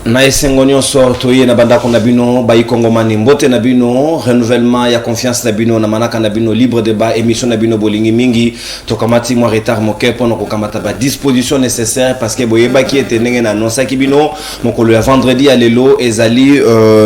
na esengo nyonso toye na bandako na bino bayi kongomani mbote na bino renouvellement ya confiance na bino na manaka na bino libre débat émission na bino bolingi mingi tokamati moi retard moke pono kokamata ba disposition nécessaire parce que boyeba ki etenenge na annonce ki bino mokolo ya vendredi à lelo ezali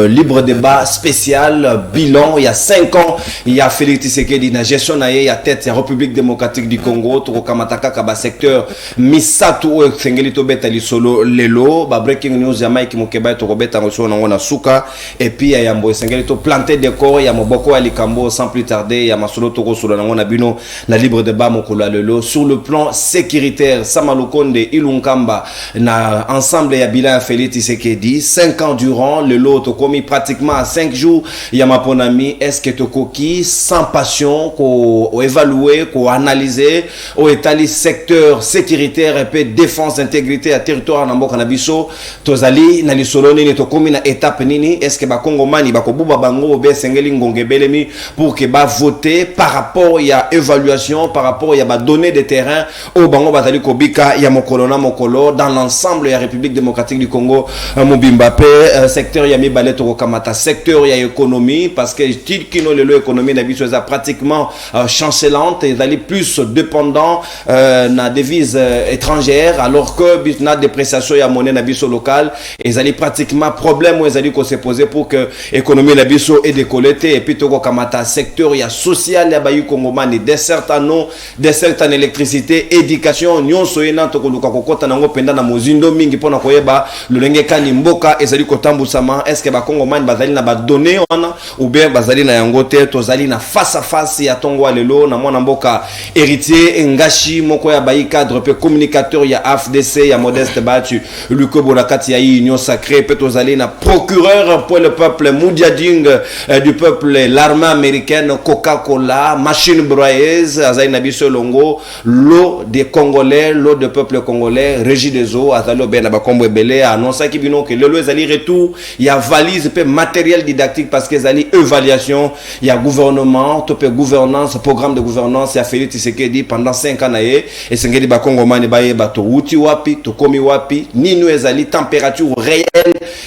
libre débat spécial bilan il y a 5 ans il y a Félix Tshisekedi na gestion na ye ya tête ya République démocratique du Congo tokamata kaka ba secteur misatu o sengeli to beta li solo lelo ba breaking news ya Mike Mukeba to robeta ngoso na ngona suka et puis ya yambo sengeli to planter décor ya moboko ya likambo sans plus tarder ya masolo to ko solo na ngona bino na libre débat mokolo lelo sur le plan sécuritaire Samalukonde Ilunkamba na ensemble ya bilan Félix Tshisekedi 5 ans durant lelo to komi pratiquement à 5 jours ya maponami est-ce que to koki sans passion ko évaluer ko analyser au étali secteur sécuritaire et puis défense intégrité à territoire na mboka na biso tozali na lisolo nini to komi na étape nini est-ce que ba kongomani ba ko buba bango be sengeli ngonge belemi pour que ba voter par rapport ya évaluation par rapport ya ba données de terrain au bango batali kobika ya mokolo na mokolo dans l'ensemble ya République démocratique du Congo mobimba pe secteur ya mibale to kamata secteur ya économie parce que kino lelo économie na biso za pratiquement chancelante et d'aller plus dépendant na devise étrangère alors que na dépréciation ya monnaie na biso local et allaient pratiquement problème où ils allaient qu'on se poser pour que l'économie la biso et décolleté et puis tout kamata secteur ya social ya bayu kongomani des certains non des certaines électricité éducation nyon soyena to koluka kokota nango penda na mozindo mingi pona koyeba lolenge kani mboka ezali kotambusama est-ce que ba kongomani bazali na ba données wana ou bien bazali na yango te tozali na face à face ya tongo lelo na mwana mboka héritier ngashi moko ya bayi cadre pe communicateur ya AFDC ya Modeste Batu Luko Bonakati ya union sacrée petozali na procureur pour le peuple Moudiading du peuple l'armée américaine Coca-Cola machine broyeuse azali na biso longo l'eau des Congolais l'eau de peuple congolais régie des eaux azalo ben ba kombo ebele annonce ki bino que le ezali retour il y a valise pe matériel didactique parce que ezali évaluation il y a gouvernement topé gouvernance programme de gouvernance ya Félix Tshisekedi pendant 5 ans naé et sengeli ba kongomani baye ba to uti wapi to komi wapi ni nous ezali température réelle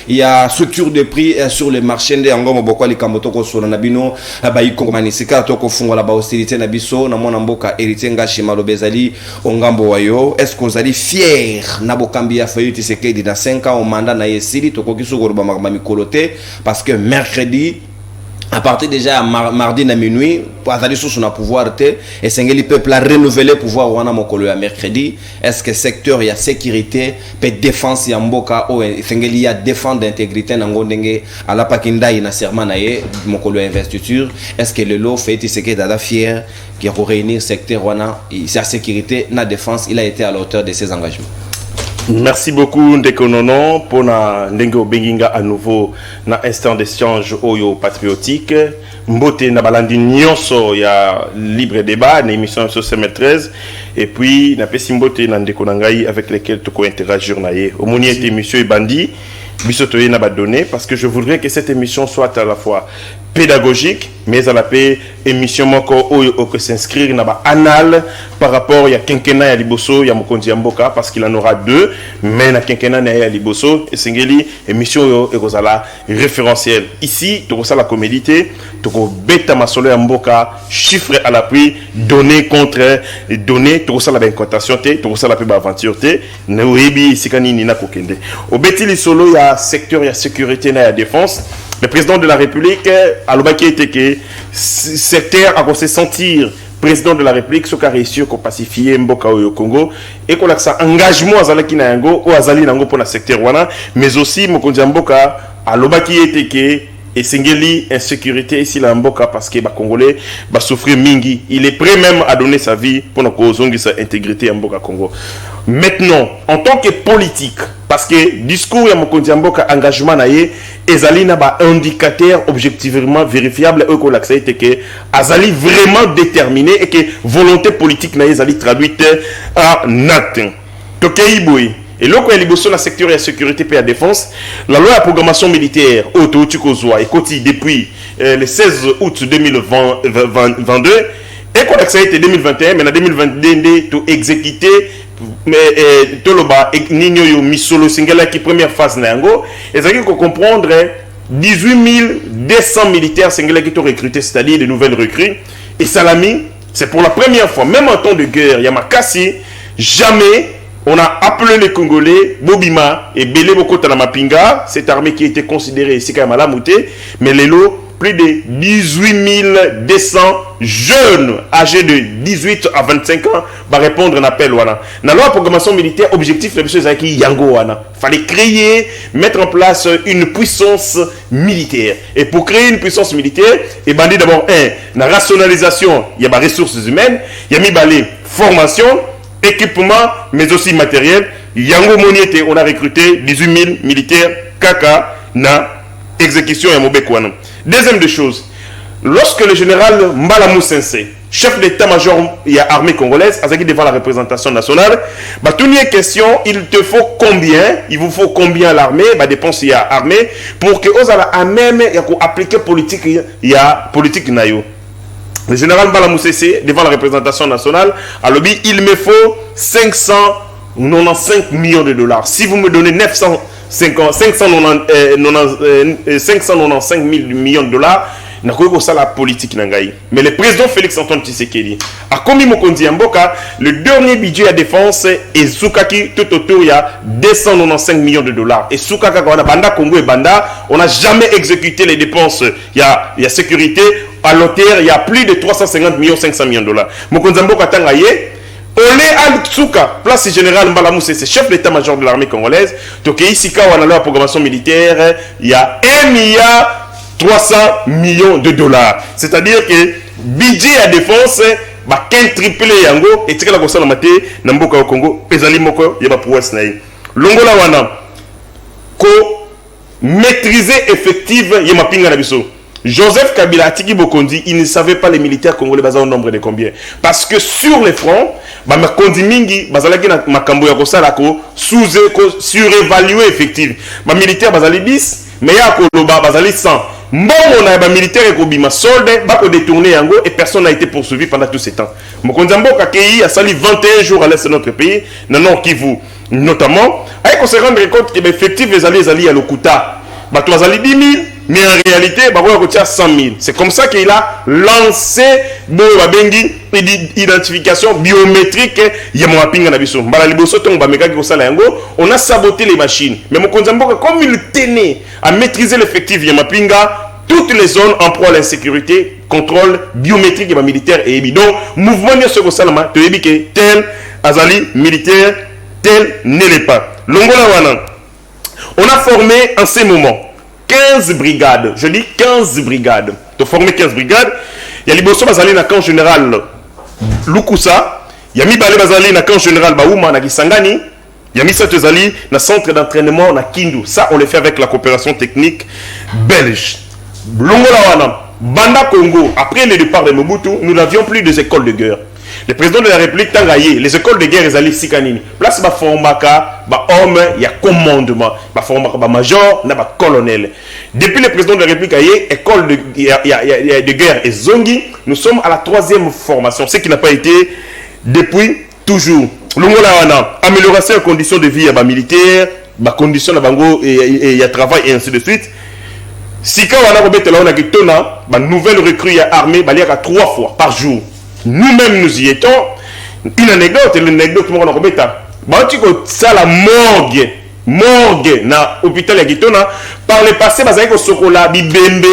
il y a structure de prix sur le marché de ngoma boko likamboto ko solo na bino bayi kongomani sika to ko fungola ba hostilité na biso na mona mboka héritier ngashi malobezali ongambo wayo est-ce qu'on zali fier na bokambi ya Félix Tshisekedi dans 5 ans au mandat na yesili to ko kiso ko ba mikolote parce que mercredi à partir déjà mardi na minuit azali sous son pouvoir te et sengeli peuple a renouvelé pouvoir wana mokolo ya mercredi est-ce que secteur ya sécurité peut défense ya mboka o sengeli ya défendre d'intégrité na ngondenge ala pakinda ina serment na ye mokolo ya investiture est-ce que le lot fait Tshisekedi dada fier qui réunir secteur wana sa sécurité na défense il a été à la hauteur de ses engagements. Merci beaucoup Ndekonono pour na ndengo benginga à nouveau na instant d'échange oyo patriotique mbote na balandi nyonso ya libre débat na émission sur CM13 et puis na pesi mbote na ndeko nangai avec lesquels tu ko interagir na ye omoni était monsieur Bandi biso toye na ba données parce que je voudrais que cette émission soit à la fois pédagogique mais à la paix émission moko oyo que s'inscrire na ba anal par rapport ya quinquennat ya liboso ya mokonzi ya mboka parce qu'il en aura 2 mais na quinquennat na ya liboso et singeli émission oyo ekozala référentiel ici to ça la comédité to ko beta masolo ya mboka chiffre à l'appui données contre données to ça la bencotation te to ça la pe ba aventure te na oyebi sikani ni na kokende obeti li solo ya secteur ya sécurité na ya défense. Le président de la République, Alobaki Eteke, secteur a se sentir président de la République, ce qui a réussi à pacifier Mboka au Congo, et qu'on a ça engagement à Zalaki Nayango, ou à Zali Nango pour le secteur Wana, mais aussi Mokonzi Mboka, Alobaki Eteke, et Singeli, insécurité ici la Mboka, parce que les Congolais va souffrir mingi. Il est prêt même à donner sa vie pour nous sa intégrité en Mboka Congo. Maintenant, en tant que politique, parce que discours ya Mokonzi Mboka engagement naie ezali na ba indicateur objectivement vérifiable et que l'accès était que azali vraiment déterminé et que volonté politique naie ezali traduite en acte. Tokeiboui et là, quand il y a la secteur de la sécurité et la défense, la loi de programmation militaire, depuis le 16 août 2022, et quand ça a été 2021, mais en 2022, tu exécuté mais toloba nino yo misolo singela qui première phase na yango ezaki ko comprendre 18 200 militaires singela qui ont recruté, c'est-à-dire de nouvelles recrues. Et Salami, c'est pour la première fois, même en temps de guerre, Yamakasi, jamais on a appelé les Congolais, Bobima et Belé Bokota Mapinga, cette armée qui était considérée ici comme Malamouté, mais les lots, plus de 18 200 jeunes âgés de 18 à 25 ans va répondre à un appel. Dans la loi de programmation militaire, objectif, il fallait créer, mettre en place une puissance militaire. Et pour créer une puissance militaire, il y a d'abord la rationalisation, il y a des ressources humaines, il y a mis formation, équipement, mais aussi matériel. Yango Moniete, on a recruté 18 000 militaires Kaka na exécution et Mobekwana. Deuxième des choses, lorsque le général Mbalamou Sensei, chef d'état-major de l'armée congolaise, a dit devant la représentation nationale, bah, toute une question, il te faut combien, il vous faut combien l'armée, bah, dépense il y a armée, pour que vous à même appliquer politique, il y a politique nayo. Le général Mbalamou Sensei, devant la représentation nationale, a lobby, il me faut 595 millions de dollars. Si vous me donnez 595 millions de dollars, n'a pas ça la politique nangaï. Mais le président Félix Antoine Tshisekedi a commis Mokondi Mboka, le dernier budget à défense et Soukaki tout autour il y a 295 millions de dollars. Et Soukaka quand on a Banda Congo et Banda, on n'a jamais exécuté les dépenses. Il y a sécurité à l'auteur, il y a plus de 350 millions 500 millions de dollars. Mokondi Mboka tangaye. Olé Al-Tsuka, place générale Mbalamou, c'est chef d'état-major de l'armée congolaise. Donc ici, quand on a la programmation militaire, il y a 1 milliard 300 millions de dollars. C'est-à-dire que budget à défense, bah, qu'un triplé yango, et tu sais que la cosa la maté, n'amboka au Congo, pesali moko, yaba pour Westnaï. Longola wana, ko maîtriser effective, yama pinga na biso. Joseph Kabila Tiki Bokondi, il ne savait pas les militaires congolais basés au nombre de combien. Parce que sur les fronts, bah Makondi Mingi, bazalaki na makambo ya kosala ko surévalué effectif. Bah militaire bazali 10, mais ya koloba bazali 100. Mbongo na ba militaire ekobima solde, ba ko détourner yango et personne n'a été poursuivi pendant tous ces temps. Mokonzi Mboka Kei a sali 21 jours à l'est de notre pays, non Kivu notamment, avec on se rendre compte que l'effectif les alliés à l'Okuta, bah toi azali 10 000. Mais en réalité, il y a 100 000. C'est comme ça qu'il a lancé l'identification biométrique. On a saboté les machines. Mais comme il tenait à maîtriser l'effectif Yamapinga, toutes les zones en proie à l'insécurité, contrôle biométrique et militaire et donc mouvement de ce que tel Azali militaire, tel n'est pas. Longola Wana. On a formé en ces moments 15 brigades, je dis 15 brigades. De former 15 brigades, il y a Liboso Bazali na camp général Lukusa, il y a Mibale Bazali na camp général Baouma na Kisangani, il y a Missato Zali na centre d'entraînement na Kindu. Ça, on le fait avec la coopération technique belge. Longola Wana, Banda Congo, après le départ de Mobutu, nous n'avions plus des écoles de guerre. Le président de la République Tangaye, les écoles de guerre, ils allaient Sikanini. Place ba formaka, ba homme, il y a commandement. Ba formaka, ba major, na ba colonel. Depuis le président de la République Aye, école de guerre et Zongi, nous sommes à la 3e formation. Ce qui n'a pas été depuis toujours. Longola wana, amélioration des conditions de vie à ba militaire, ba conditions de bango et ya travail et ainsi de suite. Sika wana robete la wana kitona, ba nouvelle recrue à armée, ba liaka 3 fois par jour. Nous-mêmes, nous y étions. Une anecdote, l'anecdote, on a remis ça la morgue na hôpital ya Gitona. Par le passé, bazali ko sokola bibembe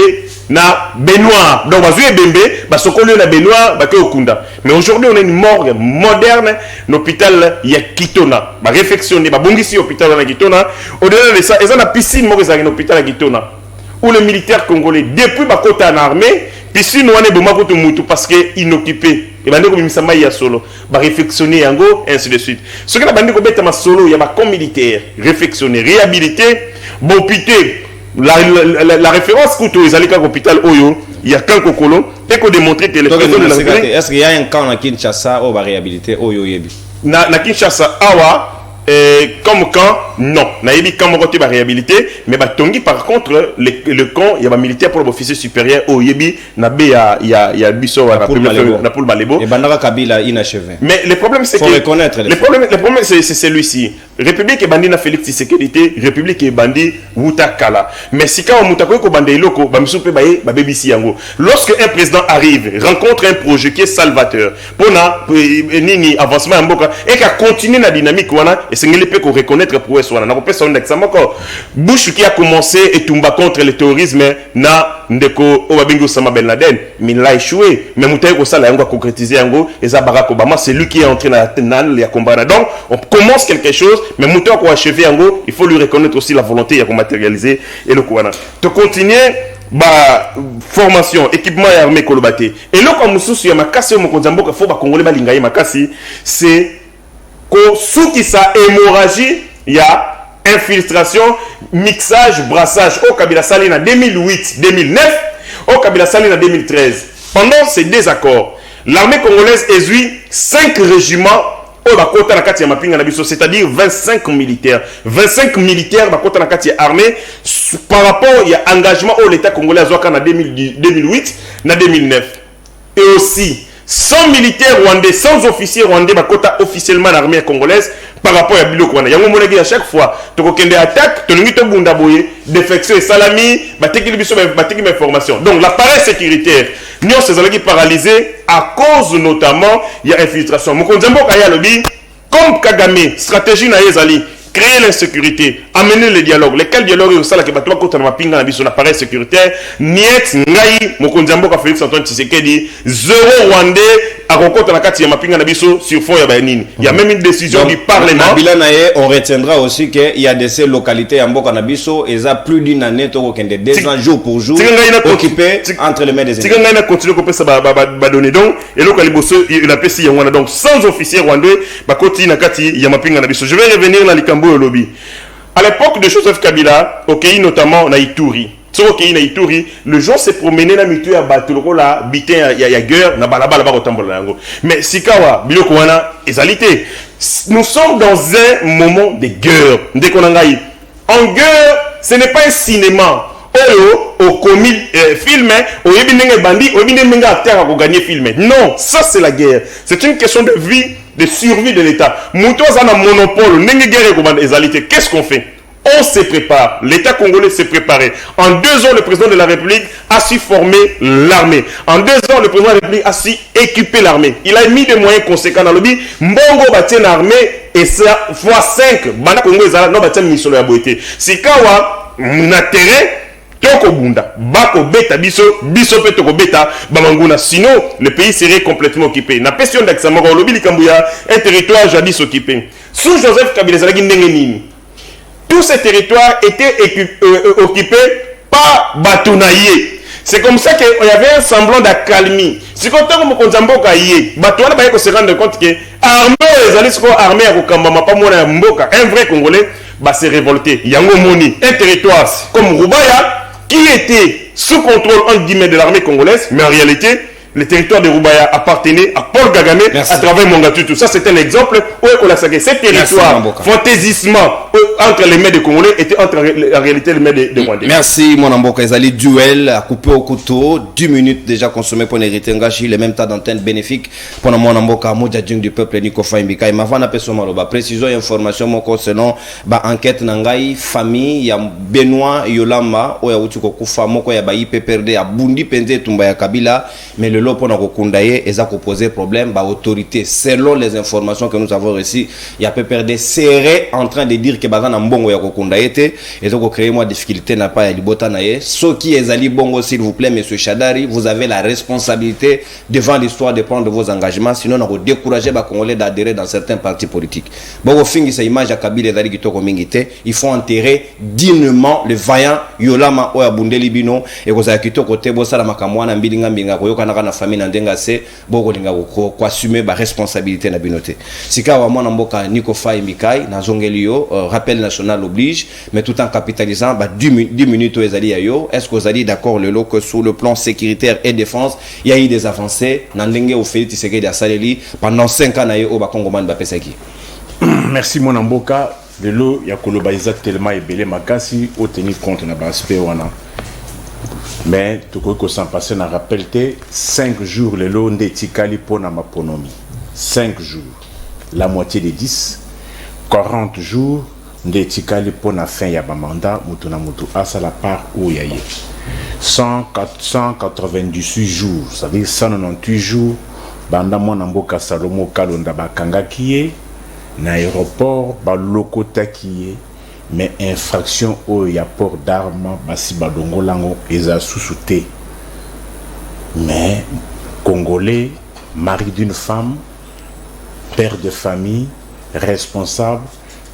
na Benoît. Donc, bazoué bembe, basokoli na Benoît, bake okunda. Mais aujourd'hui, on a une morgue moderne, l'hôpital ya Gitona. Ba réfectionné, ba bongisi hôpital na Gitona. Au-delà de ça, ils ont la piscine morgue à l'hôpital ya Gitona. Où les militaires congolais, depuis ba kota en armée, piscine wane bomakoto mutu parce que inoccupé et bande ko bimisama ya solo ba réfectionner yango ainsi de suite ce que la bande ko beta ma solo ya ba comme militaire réfectionner réhabiliter bon pité la référence kuto ezalika hôpital oyo il y a quand kokolo et ko démontrer que les présidents de la est-ce qu'il y a un camp na Kinshasa ou ba réhabiliter oyo yebi na Kinshasa awa Comme quand non naïbi quand mon côté va réhabiliter mais bah tongi par contre le camp il y a militaire pour l'officier supérieur au yebi na be il y a biso na poule balebo et Bandara Kabila inachevé mais le problème c'est que reconnaître le problème c'est celui-ci République et bandi na Félix Tshisekedi République et bandi Wuta Kala mais si quand mutako ko bandi loko ba misupe baye ba bebisi yango lorsque un président arrive rencontre un projet qui est salvateur pona nini avancement ya mboka et qu'a continuer la dynamique wana et c'est ngeli peut qu'on reconnaître pour soi na kopesa un exemple encore Bush qui a commencé et tumba contre le terrorisme na ndeko Obabengi Osama Ben Laden mais il a échoué mais mutaye ko sala yango concrétiser yango et ça Barack Obama c'est lui qui est entré dans le combat donc on commence quelque chose mais mutaye ko achever yango il faut lui reconnaître aussi la volonté ya ko matérialiser et le kwana to continuer ba formation équipement et armée kolobaté et là comme mususu ya makasi mo konzamboka faut ba congolais balinga makasi c'est ko souki sa hémorragie il y a infiltration mixage brassage au Kabila Sali en 2008 2009 au Kabila Sali en 2013 pendant ces désaccords l'armée congolaise essuie 5 régiments au bakota na kati ya mapinga na biso c'est-à-dire 25 militaires bakota na kati ya armée par rapport ya engagement au l'état congolais azwaka na 2008 na 2009 et aussi 100 militaires rwandais, 100 officiers rwandais, bakota officiellement l'armée congolaise par rapport à Biloko wana. Yango monagi à chaque fois, toko kende attaque, tonungi to bunda boye, défection et salami, bateki biso bateki mes formations. Donc l'appareil sécuritaire, nous ces alaki paralysés à cause notamment il y a infiltration. Mokonzambo kaya lobi, comme Kagame, stratégie na yezali, créer l'insécurité, amener le dialogue. Lesquels dialogue au sala ke batwa kota na mapinga na biso na appareil sécuritaire, niet ngai Mokonzambo ka Félix Antoine Tshisekedi, zéro rwandais à rencontre na kati ya mapinga na biso sur fond ya banini. Il y a même une décision du parlement. On retiendra aussi qu'il y a de ces localités à Mboka na biso et ça plus d'une année to kende 2 ans jour pour jour occupé entre les mains des ennemis. Tiganga na continue ko pesa ba donner donc et lokali bosso il a pesi yangwana donc sans officier rwandais ba koti na kati ya mapinga na biso. Je vais revenir na likambo au lobby. À l'époque de Joseph Kabila, au pays notamment na Ituri. Sur na Ituri, le gens s'est promené na mitu ya batuloko la bitin ya guerre na balabala ba kotambola yango. Mais sikawa biloko wana ezalité. Nous sommes dans un moment de guerre. Ndeko nangai. En guerre, ce n'est pas un cinéma. Au commis film, au yebinenge bandi, au yebinenge acteur à gagner film. Non, ça c'est la guerre. C'est une question de vie, de survie de l'État. Mouto zana monopole, nenge guerre commande ezalité. Qu'est-ce qu'on fait? On se prépare. L'État congolais s'est préparé. En 2 ans, le président de la République a su former l'armée. En 2 ans, le président de la République a su équiper l'armée. Il a mis des moyens conséquents dans le but. Mbongo batien l'armée et ça x5. Bana Congo ezala no batien misolo ya boité. Sikawa na terrain toko bunda bako beta biso pe toko beta bamanguna sinon le pays serait complètement occupé. Na question d'examen au lobby likambuya un territoire jadis occupé. Sous Joseph Kabila zalaki ndenge nini? Tous ces territoires étaient occupés par Batounaïe. C'est comme ça qu'il y avait un semblant d'accalmie. Si quand on me conzamboka yé, Batouana va se rendre compte que l'armée, les alliés sont armés à Rukambama, pas moi Mboka, un vrai Congolais, va se révolter. Yango Moni, un territoire comme Rubaya, qui était sous contrôle entre guillemets de l'armée congolaise, mais en réalité, le territoire de Rubaya appartenait à Paul Kagame à travers Mongatutu. Ça, c'est un exemple où ces territoires, fantaisissement entre les mains des Congolais était en réalité les mains des Rwandais. Merci, mon Amboka. Ezali duel à couper au couteau. 10 minutes déjà consommées pour hériter Ngashi. Le même tas d'antenne bénéfique pour mon Amboka, Moudja Djung du peuple, Niko Faimbika. Et ma vanne appelle son maloba. Précision et information, mon concernant, enquête Nangai, famille, ya Benoît Yolama, Oya Utuko Kufa, Moko ya IPPRD, à Bundi Penze, Tumba ya Kabila. Mais le lot pour nous recondailler et ça poser problème, autorité. Selon les informations que nous avons reçues, il y a PPRD serait en train de dire que bazana mbongo ya recondailler et donc créer moi difficulté n'a pas ya libota nae. Ce qui est ali bongo s'il vous plaît monsieur Chadari, vous avez la responsabilité devant l'histoire de prendre vos engagements sinon on va décourager les Congolais d'adhérer dans certains partis politiques. Bon au fin cette image à Kabila dali kitoko mingité, il faut enterrer dignement le vaillant Yolama Oya Bundeli Bino et vous avez kitoko te bosala makamwana mbilinga mbinga koyoka na famille nandenga se boko linga ko assumer ba responsabilité na binoté. Sika wa mwana mboka Niko Faimbika na zongelio rappel national oblige mais tout en capitalisant 10 minutes aux alliés yo. Est-ce que vous allez d'accord le lot que sur le plan sécuritaire et défense il y a eu des avancées na ndenge au Félix Tshisekedi a saleli pendant 5 ans na yo ba Congo man ba pesaki. Merci mon amboka. Lelo ya koloba tellement ebele makasi au tenir compte na aspect wana. Mais tout ko s'en passer na rappel te 5 jours lelo nde tikali pona maponomi. 5 jours. La moitié des 10 40 jours nde tikali pona fin ya ba mandat mutu na mutu asa la part où yaye. 198 jours, ça veut dire 198 jours banda mwana mboka Salomo Kalonda bakangaki ye na aéroport balokotaki ye mais infraction au ya port d'armes basi badongolango eza sous-souté mais congolais mari d'une femme père de famille responsable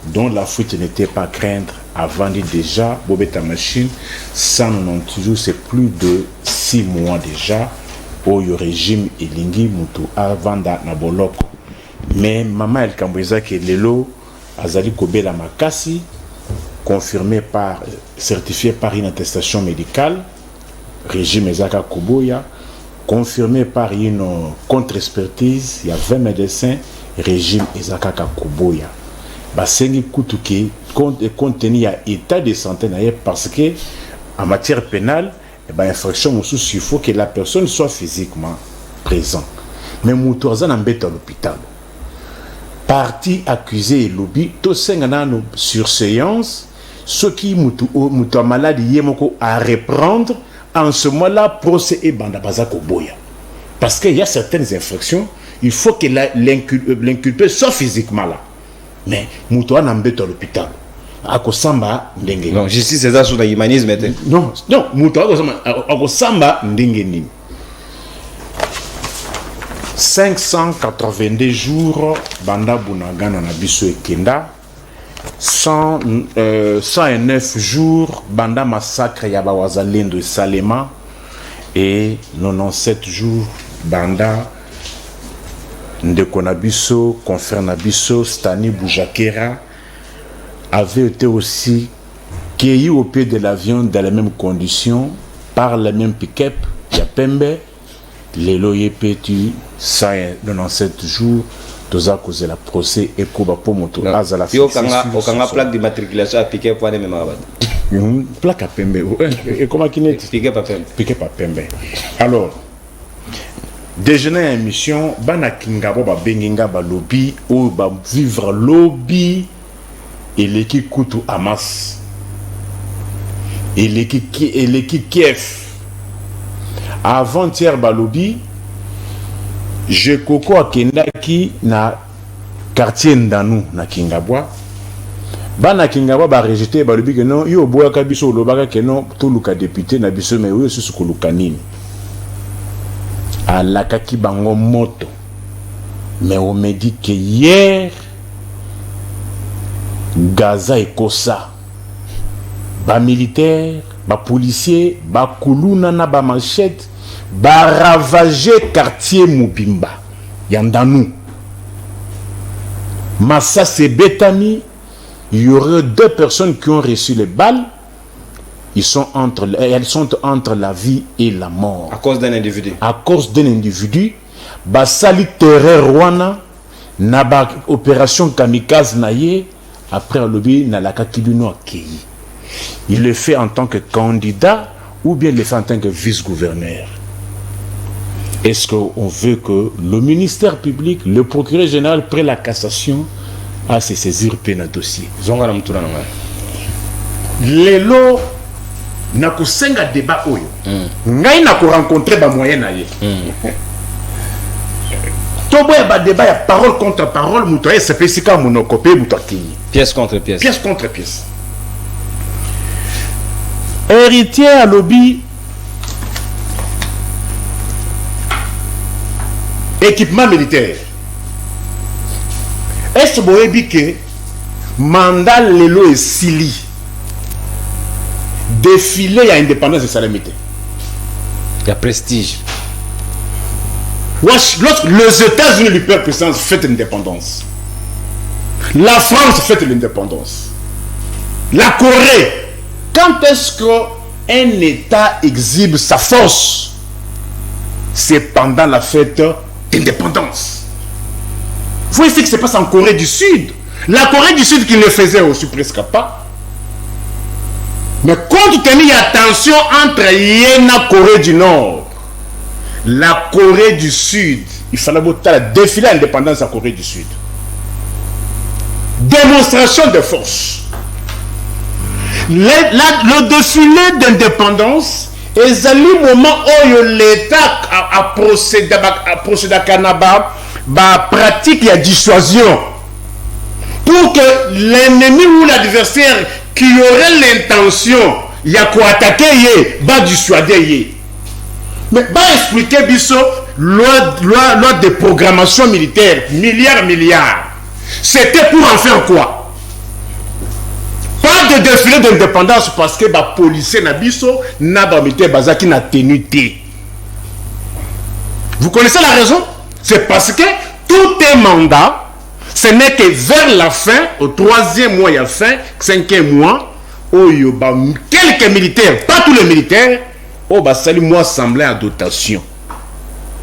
dont la fuite n'était pas à craindre avant dit déjà bobeta machine 190 jours c'est plus de 6 mois déjà au régime elingi mutu avant na boloko mais maman El Kambweza que lelo azali kobela makasi certifié par une attestation médicale régime ezaka koboya confirmé par une contre-expertise il y a 20 médecins régime ezaka koboya basengi kutuki contenu à état de santé parce que en matière pénale infraction il faut que la personne soit physiquement présente mais mutu azana mbeta à l'hôpital parti accusé et lobby to sengana no surséance ce qui mutu malade yemoko à reprendre en ce moment-là procès et banda bazako boya parce qu'il y a certaines infractions il faut que l'inculpé soit physiquement là mais mutu ana mbeta à l'hôpital akosamba ndenge non justice c'est ça sous l'humanisme non mutu akosamba ndenge nini 582 jours banda bunagana na biso ekenda 109 jours banda massacre ya bawazalendo Salema et 97 jours banda ndeko na biso confrère na biso Stani Boujakera avait été aussi cueilli au pied de l'avion dans les mêmes conditions par le même pick-up ya Pembe les loyers pétus 197 jours tous à cause de la procès et koba pour moto azala okanga plaque d'immatriculation à piquer pour aller même plaque à Pembe et comment qui n'est piquer pas Pembe alors déjeuner émission bana kingabo ba benginga ba lobby ou ba vivre lobby et l'équipe Koutou Hamas et l'équipe Kiev avant-hier balobi je koko akendaki na quartier Ndanu na Kingabwa bana Kingabwa ba rejeter balobi que non yo boyaka biso lobaka que non to luka député na biso mais yo susu koluka nini alakaki bango moto mais on me dit que hier Gaza et Kosa ba militaire ba policier ba kuluna na ba machette ba ravager quartier Mubimba Yandanou Massa c'est Betami il y aurait 2 personnes qui ont reçu les balles elles sont entre la vie et la mort à cause d'un individu ba sali terreur wana na ba opération kamikaze naye après le lobby na la kakidino akei il le fait en tant que candidat ou bien il le fait en tant que vice-gouverneur. Est-ce qu'on veut que le ministère public, le procureur général prenne la cassation à se saisir pénal dossier? Lelo na kusenga débat oyo. Ngai na ko rencontrer ba moyen na ye. Toboya ba débat ya parole contre parole mutoye sepesika monokopé mutaki. Pièce contre pièce. Pièce contre pièce. Héritier à lobby équipement militaire. Est-ce que mandat lelo et sili défilé à indépendance de Salamité? Il y a prestige. Lorsque les États-Unis du peuple puissance fêtent l'indépendance, la France fête l'indépendance, la Corée. Quand est-ce qu'un État exhibe sa force? C'est pendant la fête d'indépendance. Vous voyez ce qui se passe en Corée du Sud. La Corée du Sud qui ne faisait aussi presque pas. Mais compte tenu de la tension entre Yen et la Corée du Nord, la Corée du Sud, il fallait défiler l'indépendance de la Corée du Sud. Démonstration de force. Le défilé d'indépendance est le moment où l'État a procédé à la pratique de dissuasion pour que l'ennemi ou l'adversaire qui aurait l'intention de attaquer, va dissuader. Mais va expliquer biso loi de programmation militaire, milliards. C'était pour en faire quoi? Pas de défilé d'indépendance parce que les policiers na biso na ba militaire bazaki na tenue. Vous connaissez la raison? C'est parce que tout est mandat. Ce n'est que vers la fin, au 3e mois, il y a fin, 5e mois, où il y a quelques militaires, pas tous les militaires, où il moi semblait à dotation.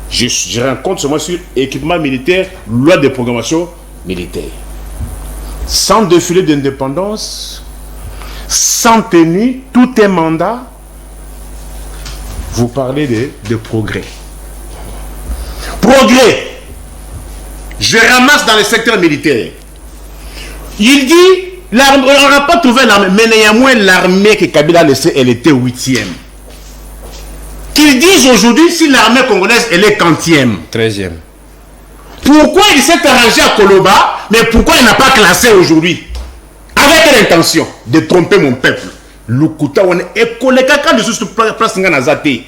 Je rencontre seulement sur équipement militaire, loi de programmation militaire. Sans défilé d'indépendance, sans tenue, tout est mandat. Vous parlez de progrès. Progrès. Je ramasse dans le secteur militaire. Il dit, on n'a pas trouvé l'armée, mais néanmoins l'armée que Kabila a laissée, elle était 8e. Qu'ils disent aujourd'hui si l'armée congolaise, elle est 40e. 13e. Pourquoi il s'est arrangé à Koloba, mais pourquoi il n'a pas classé aujourd'hui? Avec l'intention de tromper mon peuple. Lukuta, on est écolé caca de ce place Nganazate.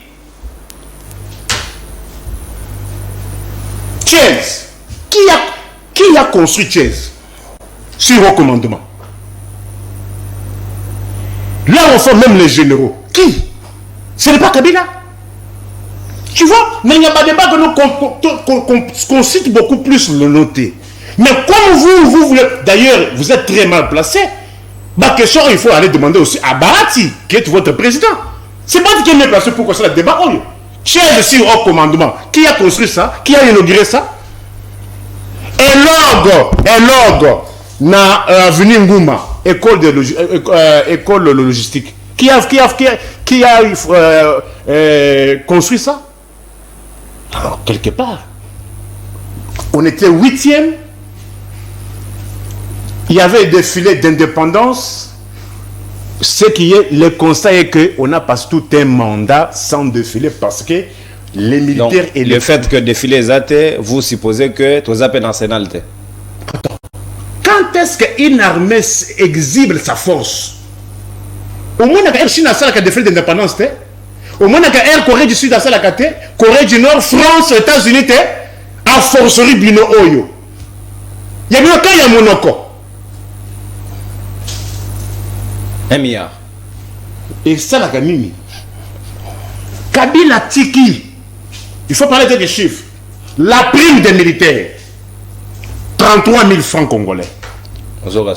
Chess. Qui a construit Chess sur recommandement? Là, on fait même les généraux. Qui? Ce n'est pas Kabila. Tu vois, mais il n'y a pas de débat que qu'on cite beaucoup plus le noter. Mais comme vous voulez, d'ailleurs, vous êtes très mal placé, ma question, il faut aller demander aussi à Barati, qui est votre président. C'est pas qui est mieux placé pour construire le débat. Chess sur recommandement. Qui a construit ça? Qui a inauguré ça? Et l'orgue na avenue Ngouma, école de logistique. Qui a construit ça? Alors, quelque part, on était 8e. Il y avait un défilé d'indépendance. Ce qui est le constat est qu'on a passé tout un mandat sans défilé parce que les militaires. Donc, et le fait que défilé zate, vous supposez que tu as nationalité. Quand est-ce qu'une armée exhibe sa force? Au moins, il y a un Chine à défilé d'indépendance. Au moins, il y a un Corée du Sud à la Corée du Nord, France, États-Unis, à forcerie Bino Oyo. Il y a bien qu'il y a Monoko. 1 milliard. Et ça, la gamine. Kabila Tiki. Il faut parler des chiffres. La prime des militaires. 33 000 francs congolais. 33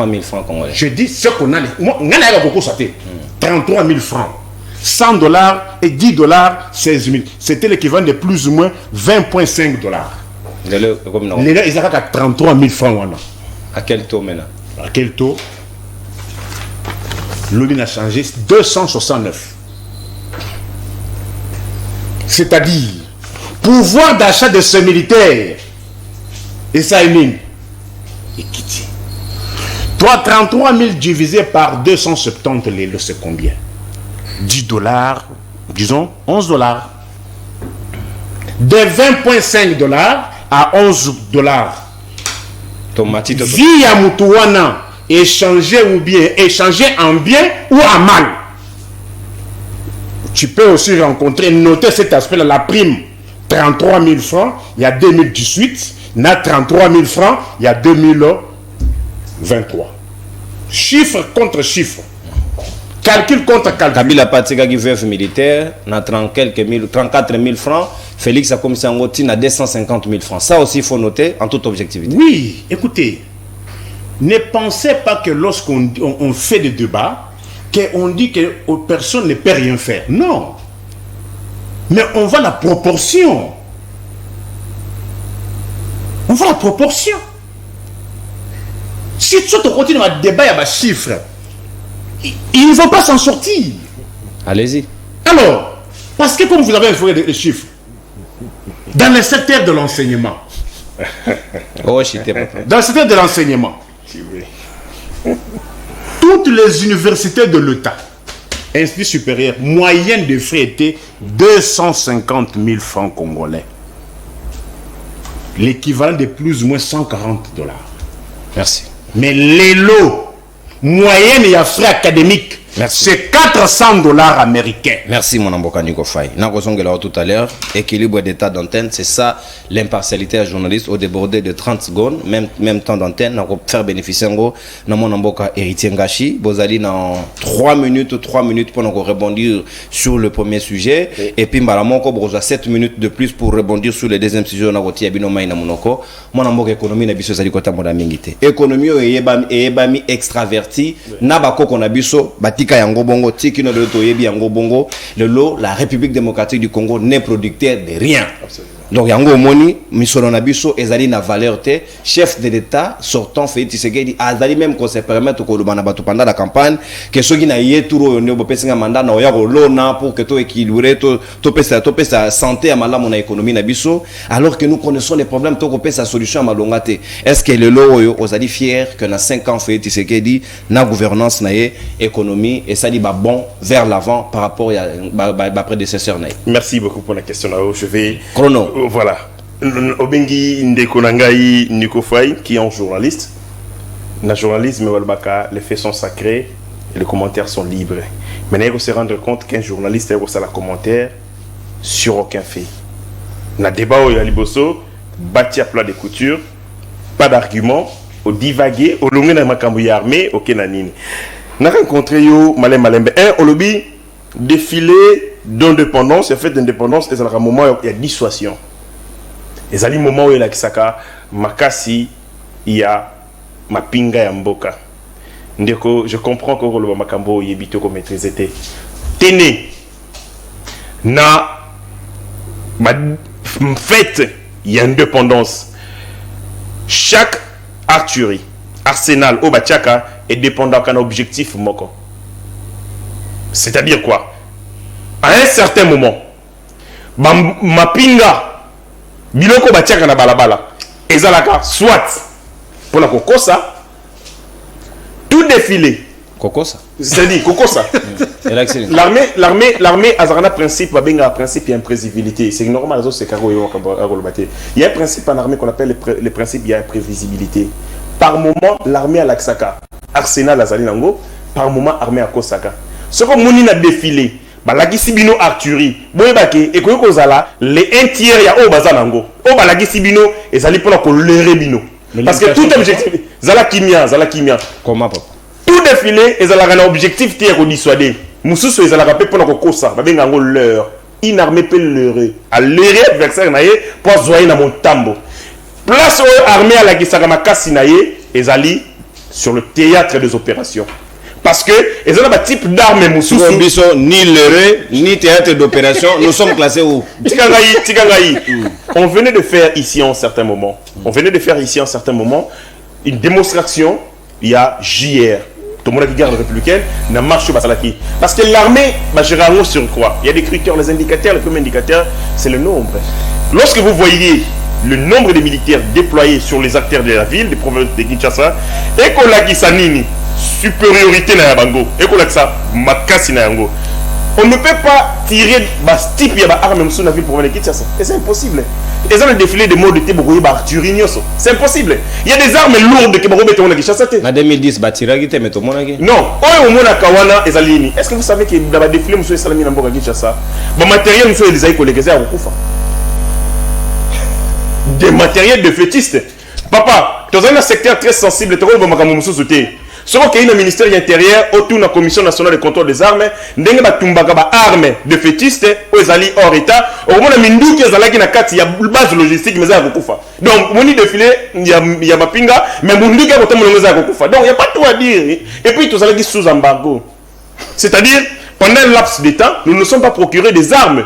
000 francs congolais. Je dis ce qu'on a. Moi, on a beaucoup sauté. 33 000 francs. 100 $ et 10 $, 16 000. C'était l'équivalent de plus ou moins 20,5 $. Les gars, ils ont 33 000 francs. À quel taux maintenant? À quel taux? L'ONU a changé 269. C'est-à-dire, pouvoir d'achat de ce militaire, et ça est mine. Équité. 33 000 divisé par 270, c'est combien? 10 $, disons 11 $. De 20,5 $ à 11 $. Via Mutuana, échanger en bien ou en mal. Tu peux aussi rencontrer, noter cet aspect-là, la prime. 33 000 francs, il y a 2018. Il y a 33 000 francs, il y a 2023. Chiffre contre chiffre. Calcul contre calcul. Kabila Patika qui veut militaire, na 34 000 francs. Félix a commencé à monter à 250 000 francs. Ça aussi, il faut noter en toute objectivité. Oui, écoutez, ne pensez pas que lorsqu'on fait des débats, qu'on dit que personne ne peut rien faire. Non. Mais on voit la proportion. On voit la proportion. Si tu continues à débat, il y a des chiffres. Ils ne vont pas s'en sortir. Allez-y. Alors, parce que comme vous avez influé les chiffres, dans le secteur de l'enseignement, dans le secteur de l'enseignement, toutes les universités de l'État, instituts supérieurs, moyenne de frais était 250 000 francs congolais. L'équivalent de plus ou moins 140 $. Merci. Mais les lots moyenne et frais académiques, c'est 400 $ américains. Merci mon amboka Nico Faye. Nakosongela tout à l'heure, équilibre d'état d'antenne, c'est ça l'impartialité à journaliste au débordé de 30 secondes, même temps d'antenne, nako faire bénéficier ngo na mon amboka héritier Ngashi, bozali dans 3 minutes pour nous rebondir sur le premier sujet et puis mbala moko boza 7 minutes de plus pour rebondir sur le deuxième sujet na koti ya bino mai na monoko. Mon amboka économie na biso zali kota moda mingité. Économie eyebami extraverti na bakoko na biso batika yango bongo tikino de toyebi yango bongo lelo la République démocratique du Congo n'est producteur de rien. Absolument. Donc yango moni misolo na biso ezali na valeur te chef de l'état sortant Félix Tshisekedi azali même qu'on se permettre ko lobana batu pendant la campagne que soki na yeturo ne bopesinga mandat na oya ko lona pour que to équilibrer to pesa santé à malamu na économie na biso alors que nous connaissons les problèmes to ko pesa solution à malonga te. Est-ce que lelo oyo ozali fier que na 5 ans Félix Tshisekedi na gouvernance na économie et ça dit bah bon vers l'avant par rapport à prédécesseur na. Merci beaucoup pour la question là. Je vais chrono. Voilà. Obengi Ndeko Nangai Nico Faye, qui est un journaliste. Dans le journalisme, les faits sont sacrés et les commentaires sont libres. Maintenant, il faut se rendre compte qu'un journaliste a un commentaire sur aucun fait. Dans le débat, il y a Liboso, bâti à plat de couture, pas d'argument, au divaguer, au long de la macambouille armée, au Kenanine. On a rencontré Malem Malembe. Au lobby, défilé d'indépendance, il y a fait d'indépendance, et c'est un moment où il y a dissuasion. Et c'est le moment où il y a Kisaka, Makasi, il y a Mapinga ya Mboka. Je comprends que le Makambo y est comme maîtrise. Téné, na fait, il y a une indépendance. Chaque artillerie, arsenal, au Bachaka est dépendant d'un objectif moko. C'est-à-dire quoi? À un certain moment, Mapinga, biloko batiaka na balabala ezalaka soit pour la kokosa tout défilé kokosa c'est-à-dire kokosa l'armée azarana principe babenga principe et imprévisibilité c'est normal c'est caro yo il y a un principe en armée qu'on appelle le principe il y a imprévisibilité par moment l'armée à l'Aksaka arsenal azali nango par moment armée à Kosaka ce que moni na défilé balagisi bino artillerie boyebake ekoki kozala les 1/3 ya o bazanango o balagisi bino ezali pona ko lere bino parce que tout objectif zala kimia comment papa tout défilé ezala na objectif te ko dissuader mususu ezala ka pe pona ko kosa babenga ngo leur une armée peut leurrer à leurrer adversaire na ye pour zoyer na montambo place o armée à la gisaka makasi na ye ezali sur le théâtre des opérations. Parce que ils ont un type d'armes ni l'heureux, ni théâtre d'opération, nous sommes classés où? Tikangaï. On venait de faire ici en certains moments. Une démonstration, il y a JR. Tout le monde qui garde républicaine n'a marche pas salaki. Parce que l'armée, généralement sur quoi? Il y a des critères, les indicateurs, le premier indicateur, c'est le nombre. Lorsque vous voyez le nombre de militaires déployés sur les acteurs de la ville, des provinces de Kinshasa, et qu'on l'a dit Sanini, supériorité na yabango et qu'on a ça makasi na yango on ne peut pas tirer type ya ba arme musu na ville pour venir Kinshasa et c'est impossible et ça le défilé de mode de bokoyi ba artillerie nyoso c'est impossible il y a des armes lourdes que bako beto na Kinshasa te na 2010 batiraki te meto monaki non oyo mona kawana ezalini est-ce que vous savez que dans ba défilé musu salami na mboka Kinshasa ba matériel musu elizai kolekeza ya kufa des matériels de fétistes papa dans un secteur très sensible to ko makambo musu te. Ce qui est le ministère intérieur, autour de la Commission nationale de contrôle des armes, ndenge batumbaka ba armes de fétistes, ezali hors état, au moins minduki ezalaki na kati ya base logistique mais za kokufa. Donc moni défilé ya mapinga mais munduki ko temono za kokufa. Donc il y a pas tout à dire. Et puis tout ezalaki sous embargo. C'est-à-dire pendant un laps de temps, nous ne sommes pas procurés des armes.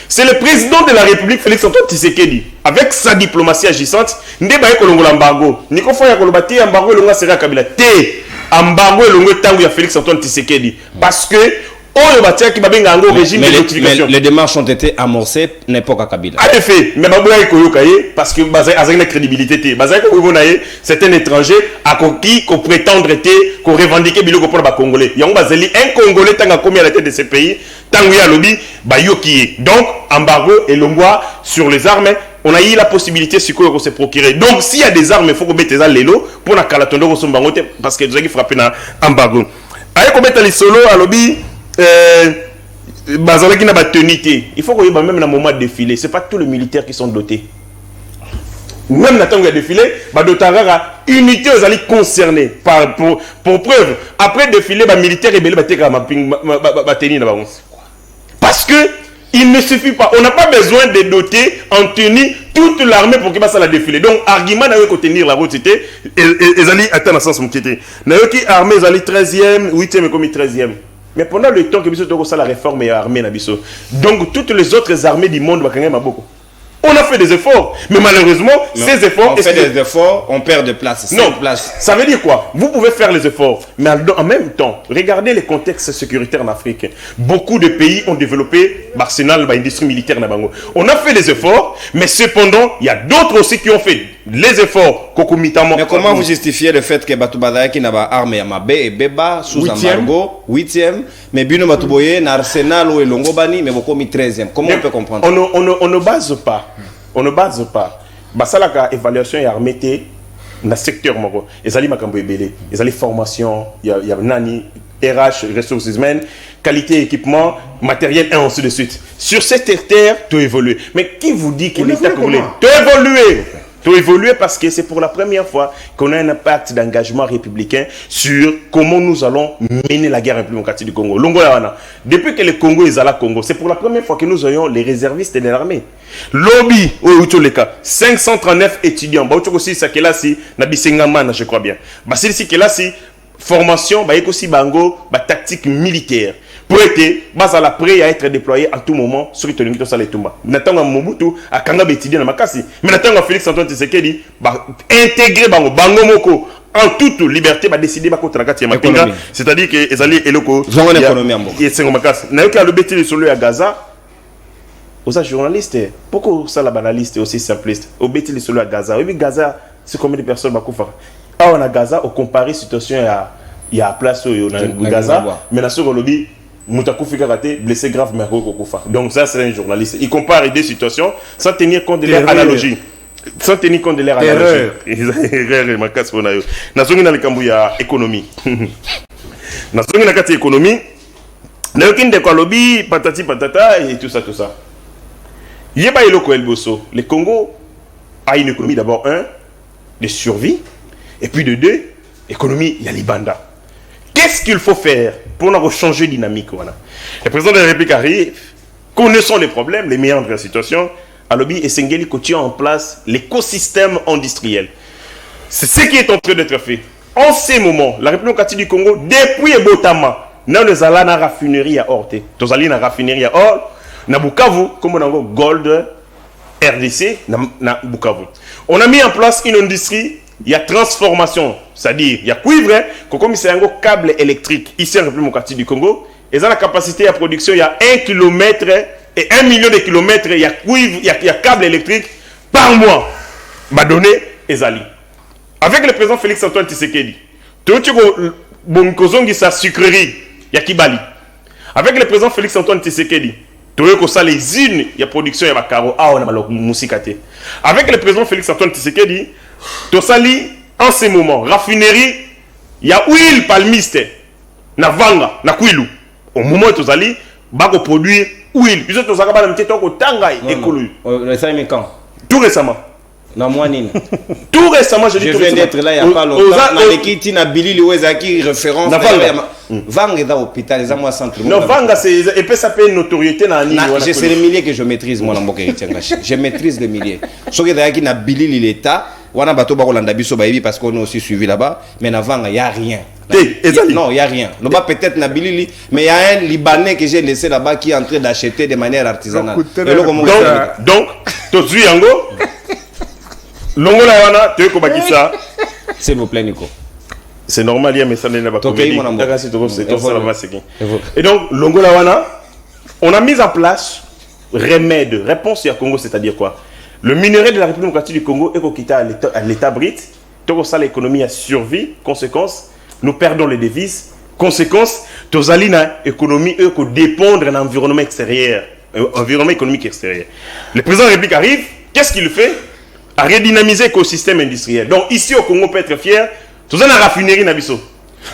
C'est le président de la République, Félix Antoine Tshisekedi, avec sa diplomatie agissante, nde baye kolongola embargo. Niko fo ya kolobati embargo elonga sera Kabila. Te embargo elonga tango ya Félix Antoine Tshisekedi. Parce que régime de notification. Les démarches ont été amorcées n'importe à Kabila. En effet, mais parce que la crédibilité, c'est un étranger à qui prétendre qu'on revendique pour les Congolais. Il y a un Congolais qui a commis à la tête de ce pays, tant qu'il y a lobby, donc embargo et l'ongois sur les armes. On a eu la possibilité de se procurer. Donc s'il y a des armes, il faut qu'on mette les l'élo pour la calatondo parce que vous avez frappé dans embargo. Aïe, qu'on mette les solos à lobby. Il faut qu'on y ait même dans le moment de défilé. Ce n'est pas tous les militaires qui sont dotés. Même dans le défilé, il unité aux alliés concernés. Pour preuve, après le défilé, les militaires rebelles parce que il ne suffit pas. On n'a pas besoin de doter en tenue toute l'armée pour qu'il passe à la défilé. Donc, argument n'a pas tenir la route, c'était. Les alliés attendent à sens mon était. N'a pas armée, les alliés 13e, 8e et comme 13e. Mais pendant le temps que Bisso Togo ça la réforme et armée Nabiso. Donc toutes les autres armées du monde beaucoup. On a fait des efforts, mais malheureusement, ces efforts... On fait des efforts, on perd de place. Non, ça veut dire quoi? Vous pouvez faire les efforts, mais en même temps, regardez les contextes sécuritaires en Afrique. Beaucoup de pays ont développé l'arsenal, l'industrie militaire. On a fait des efforts, mais cependant, il y a d'autres aussi qui ont fait les efforts. Mais comment vous justifiez le fait que Batoubazaï qui n'a pas armé à Mabé et Beba sous embargo, 8e, mais Bino Batouboye, n'a arsenal ou Elongobani, mais beaucoup mis 13e. Comment on peut comprendre? On ne base pas. On ne base pas. Basalaka évaluation et armée dans le secteur moko. Ils allaient makambo ebele. Ils allaient formation. Il y a nani RH ressources humaines, qualité équipement, matériel et ainsi de suite. Sur cette terre, tu évolues. Mais qui vous dit que l'État congolais tu évoluer? Tu évoluer parce que c'est pour la première fois qu'on a un impact d'engagement républicain sur comment nous allons mener la guerre implémentative du Congo. Depuis que le Congo est à la Congo, c'est pour la première fois que nous ayons les réservistes de l'armée. Lobby, 539 étudiants. Je crois bien. Formation, tactique militaire. Pour être prêt à être déployé à tout moment sur le territoire de Salétouma. Natanga Mobutu a Kanga étudié dans Makassi. Mais Natanga Félix Antoine Tshisekedi intégrer Bango Moko en toute liberté décider c'est-à-dire que les alliés eloko et c'est Makassi. Nayoka le bétil sur le à Gaza. Aux journalistes, pourquoi ça la banaliste aussi simpliste? Au bétil sur le à Gaza. Oui, Gaza, c'est combien de personnes Bakoufa? Ah, on a Gaza, on compare situation il y a place où on a Gaza, mais dans ce lobby, Moutakou Fika raté, blessé grave, mais Kokufa. Donc ça, c'est un journaliste. Il compare des situations sans tenir compte de leur analogie. Sans tenir compte de leur analogie. Erreur, ma casse pour naïo. Nazongi na le Kambouya économie. Nazongi na kati économie. Nayokin de quoi lobby, patati patata et tout ça, tout ça. Yeba Eloko Elboso. Le Congo a une économie d'abord, de survie. Et puis de deux, économie, il y a les bandas. Qu'est-ce qu'il faut faire pour changer de dynamique? Le président de la République arrive, connaissant les problèmes, les meilleurs de la situation, à lobby et Sengeli tient en place l'écosystème industriel. C'est ce qui est en train d'être fait. En ces moments, la République du Congo, depuis Botama, nous allons à la raffinerie à Orte. Nous allons à la raffinerie à Or, na Bukavu, comme on a Gold, RDC, na Bukavu. On a mis en place une industrie. Il y a transformation, c'est-à-dire il y a cuivre, comme c'est un câble électrique ici en République du Congo, et dans la capacité de production, il y a 1 km et 1 million de kilomètres, il y a cuivre, il y a câble électrique par mois. Badonné et Zali. Avec le président Félix Antoine Tshisekedi, tout le sa sucrerie, il y a Kibali. Avec le président Félix Antoine Tshisekedi, tout le monde les usines, il y a production, il y a caro, on a musikate. Avec le président Félix Antoine Tshisekedi, Tosali, en ce moment, raffinerie, il y a huile palmiste, na vanga, na kuilu. Au moment où Tosali, bako produire huile. Puisque Tosali, ba na mtito ko tanga écologie. Récemment quand? Tout récemment. Non, moi, Nine. Tout récemment, je viens d'être là il n'y a pas longtemps. Dans l'équipe, il y a Billy Louezaki, référence. Vanga est dans l'hôpital, les amours centre. Non, Vanga, et puis ça fait une notoriété dans l'île. C'est les milliers que je maîtrise, moi, dans mon je maîtrise les milliers. Ce qui est qu'il y a Billy l'État, on a bateau parce qu'on a aussi suivi là-bas, mais avant, il n'y a rien. Non, il n'y a rien. Là-bas, peut-être Nabilili, mais il y a un Libanais que j'ai laissé là-bas qui est en train d'acheter de manière artisanale. Donc, tu es Yango, Longo la wana, tu es comme ça. S'il vous plaît, Nico. C'est normal, il y a un message dans la comédie. Et donc, Longo la wana, on a mis en place remède, réponse à Congo, c'est-à-dire quoi? Le minerai de la République démocratique du Congo est quitté à l'état brite. Tout ça, l'économie a survie. Conséquence, nous perdons les devises. Conséquence, tous allons dans l'économie qui dépendre de l'environnement extérieur, environnement économique extérieur. Le président de la République arrive, qu'est-ce qu'il fait? À redynamiser l'écosystème industriel. Donc ici au Congo, on peut être fier. Tous allons à la raffinerie Nabiso.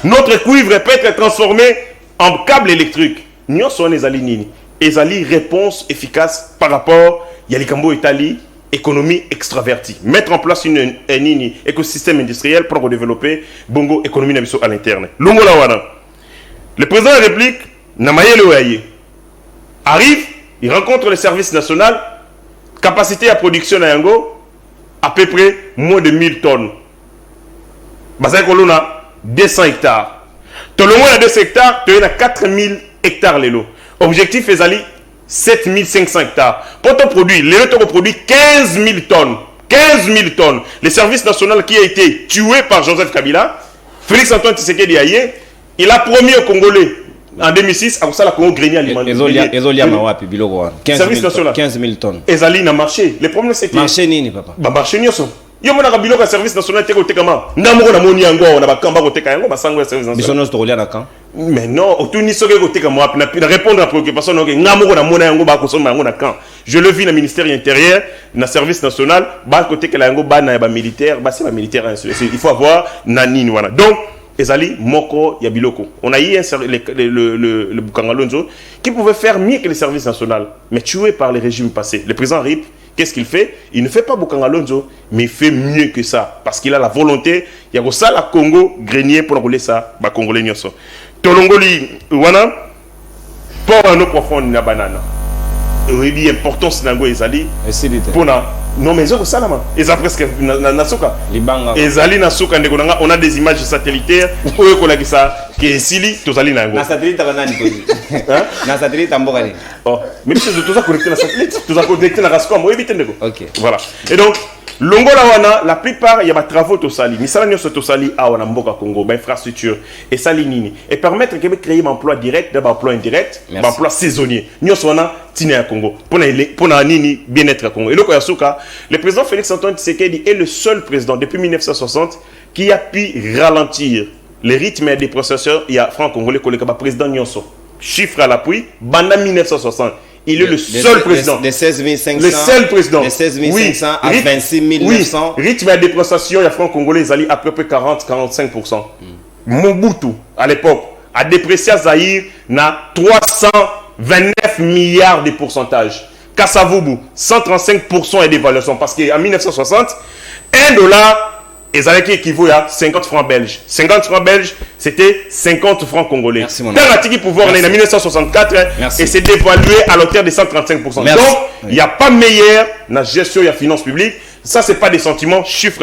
Notre cuivre peut être transformé en câble électrique. Nous sommes les alliés. Et les réponse efficace par rapport à l'Ikambo Italie. Économie extravertie. Mettre en place un écosystème industriel pour développer bongo économie à l'interne. Le président de la République, Namaye Lewaye, arrive, il rencontre le service national, capacité à production à Yango, à peu près moins de 1000 tonnes. Basé Kolona, 200 hectares. Tout le monde a 200 hectares, tu as 4000 hectares. Objectif est 7500 hectares. Pour ton produit, les autres produit 15 000 tonnes. 15 000 tonnes. Le service national qui a été tué par Joseph Kabila, Félix Antoine Tshisekedi Aye, il a promis aux Congolais en 2006 à la Congo grenier alimentaire. Service national. 15 000 tonnes. Ezali n'a marché. Le problème c'est que. Marché nini, papa? Marché nyoso. Yo mona kabilo ka service national te ko tekama. Ndamoko na moni yango na bakamba ko teka yango basango service national. Bisono to kolia na kan. Mais non, autour soke ko teka mo na répondre à préoccupation donc ngamoko na mona yango ba ko soma yango na kan. Je le vis dans le ministère intérieur, dans le service national, ba ko teka yango ba na ba militaire, ba c'est ba militaire. Il faut avoir nani voilà. Donc Ezali Moko Yabiloko. On a eu le Bukangalonzo qui pouvait faire mieux que le service national, mais tué par les régimes passés. Le président RIP, qu'est-ce qu'il fait? Il ne fait pas Bukangalonzo, mais il fait mieux que ça. Parce qu'il a la volonté, il y a ça la Congo grenier pour rouler ça, bah Congolais nyoso. Tolongoli, wana, pour un autre profond na banana. Oui, l'importance nango Ezali. Pour na non mais ça salama. Eza presque na soka. Libanga. Ezali na soka ndeko nanga, on a des images satellitaires où ko la ça que sili tozali nango. Na satellite banani kozi. Hein? Na satellite ambokani. Oh, mais c'est tout ça connecté na satellite, tout ça connecté na Rascom, oui vite ndeko. OK. Voilà. Et donc Longola wana, la plupart, il y a des travaux tosali. Misala nyoso tosali a wana mboka Congo, ba infrastructure et sali nini et permettre que créer un emploi direct, d'abord emploi indirect, un emploi saisonnier. Nyoso wana tine à Congo. Pour na nini bien-être à Congo. Et le Koyasuka, le président Félix Antoine Tshisekedi est le seul président depuis 1960 qui a pu ralentir les rythmes des processeurs. Il y a franc-congolais collègue président Nyonso. Chiffre à l'appui, banda 1960. Il est le seul président. De 16 500. Le seul président. De 16 500 à 26 900. Oui, rythme de dépreciation, il y a franc-congolais, ils allaient à peu près 40-45%. Mobutu, à l'époque, a déprécié Zaïre, n'a 329 milliards de pourcentage. Kassavubu, 135% et d'évaluation. Parce qu'en 1960, $1, et ça équivaut à 50 francs belges. 50 francs belges, c'était 50 francs congolais. Merci, mon Dans l'article pouvoir, en 1964, et c'est dévalué à l'auteur de 135%. Merci. Donc, il n'y a pas meilleur dans la gestion de la finance publique. Ça, ce n'est pas des sentiments, chiffres.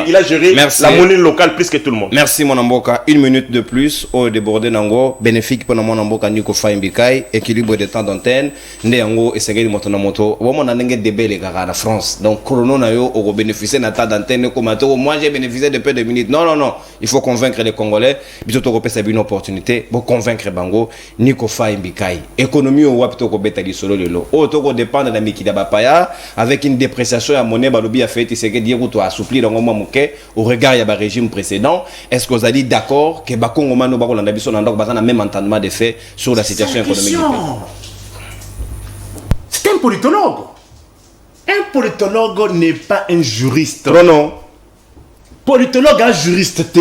Il a géré la monnaie locale plus que tout le monde. Merci, mon Amboka. Une minute de plus au débordé Nango. Bénéfique pour mon Amboka Niko Faimbikai. Équilibre de temps d'antenne. Néango et Segedi Motonamoto. Bon, on a un débat les gars en France. Donc, Corono Nayo, on bénéficie de temps d'antenne. Moi, j'ai bénéficié de peu de minutes. Non, non, non. Il faut convaincre les Congolais. Bisoto c'est une opportunité pour convaincre Bango Niko Faimbikai. Économie au Wapito Kobeta di Solo Lelo. Auto dépend de la Mikida Bapaya avec une dépréciation à monnaie. Balobi a fait Tshisekedi a assoupli dans au regard du régime précédent. Est-ce que vous avez dit d'accord que Bakongo Mano Bako Landabi son andok bazana même entendement de fait sur la situation économique du pays? C'est un politologue. Un politologue n'est pas un juriste. Non, non. Politologue a juriste T.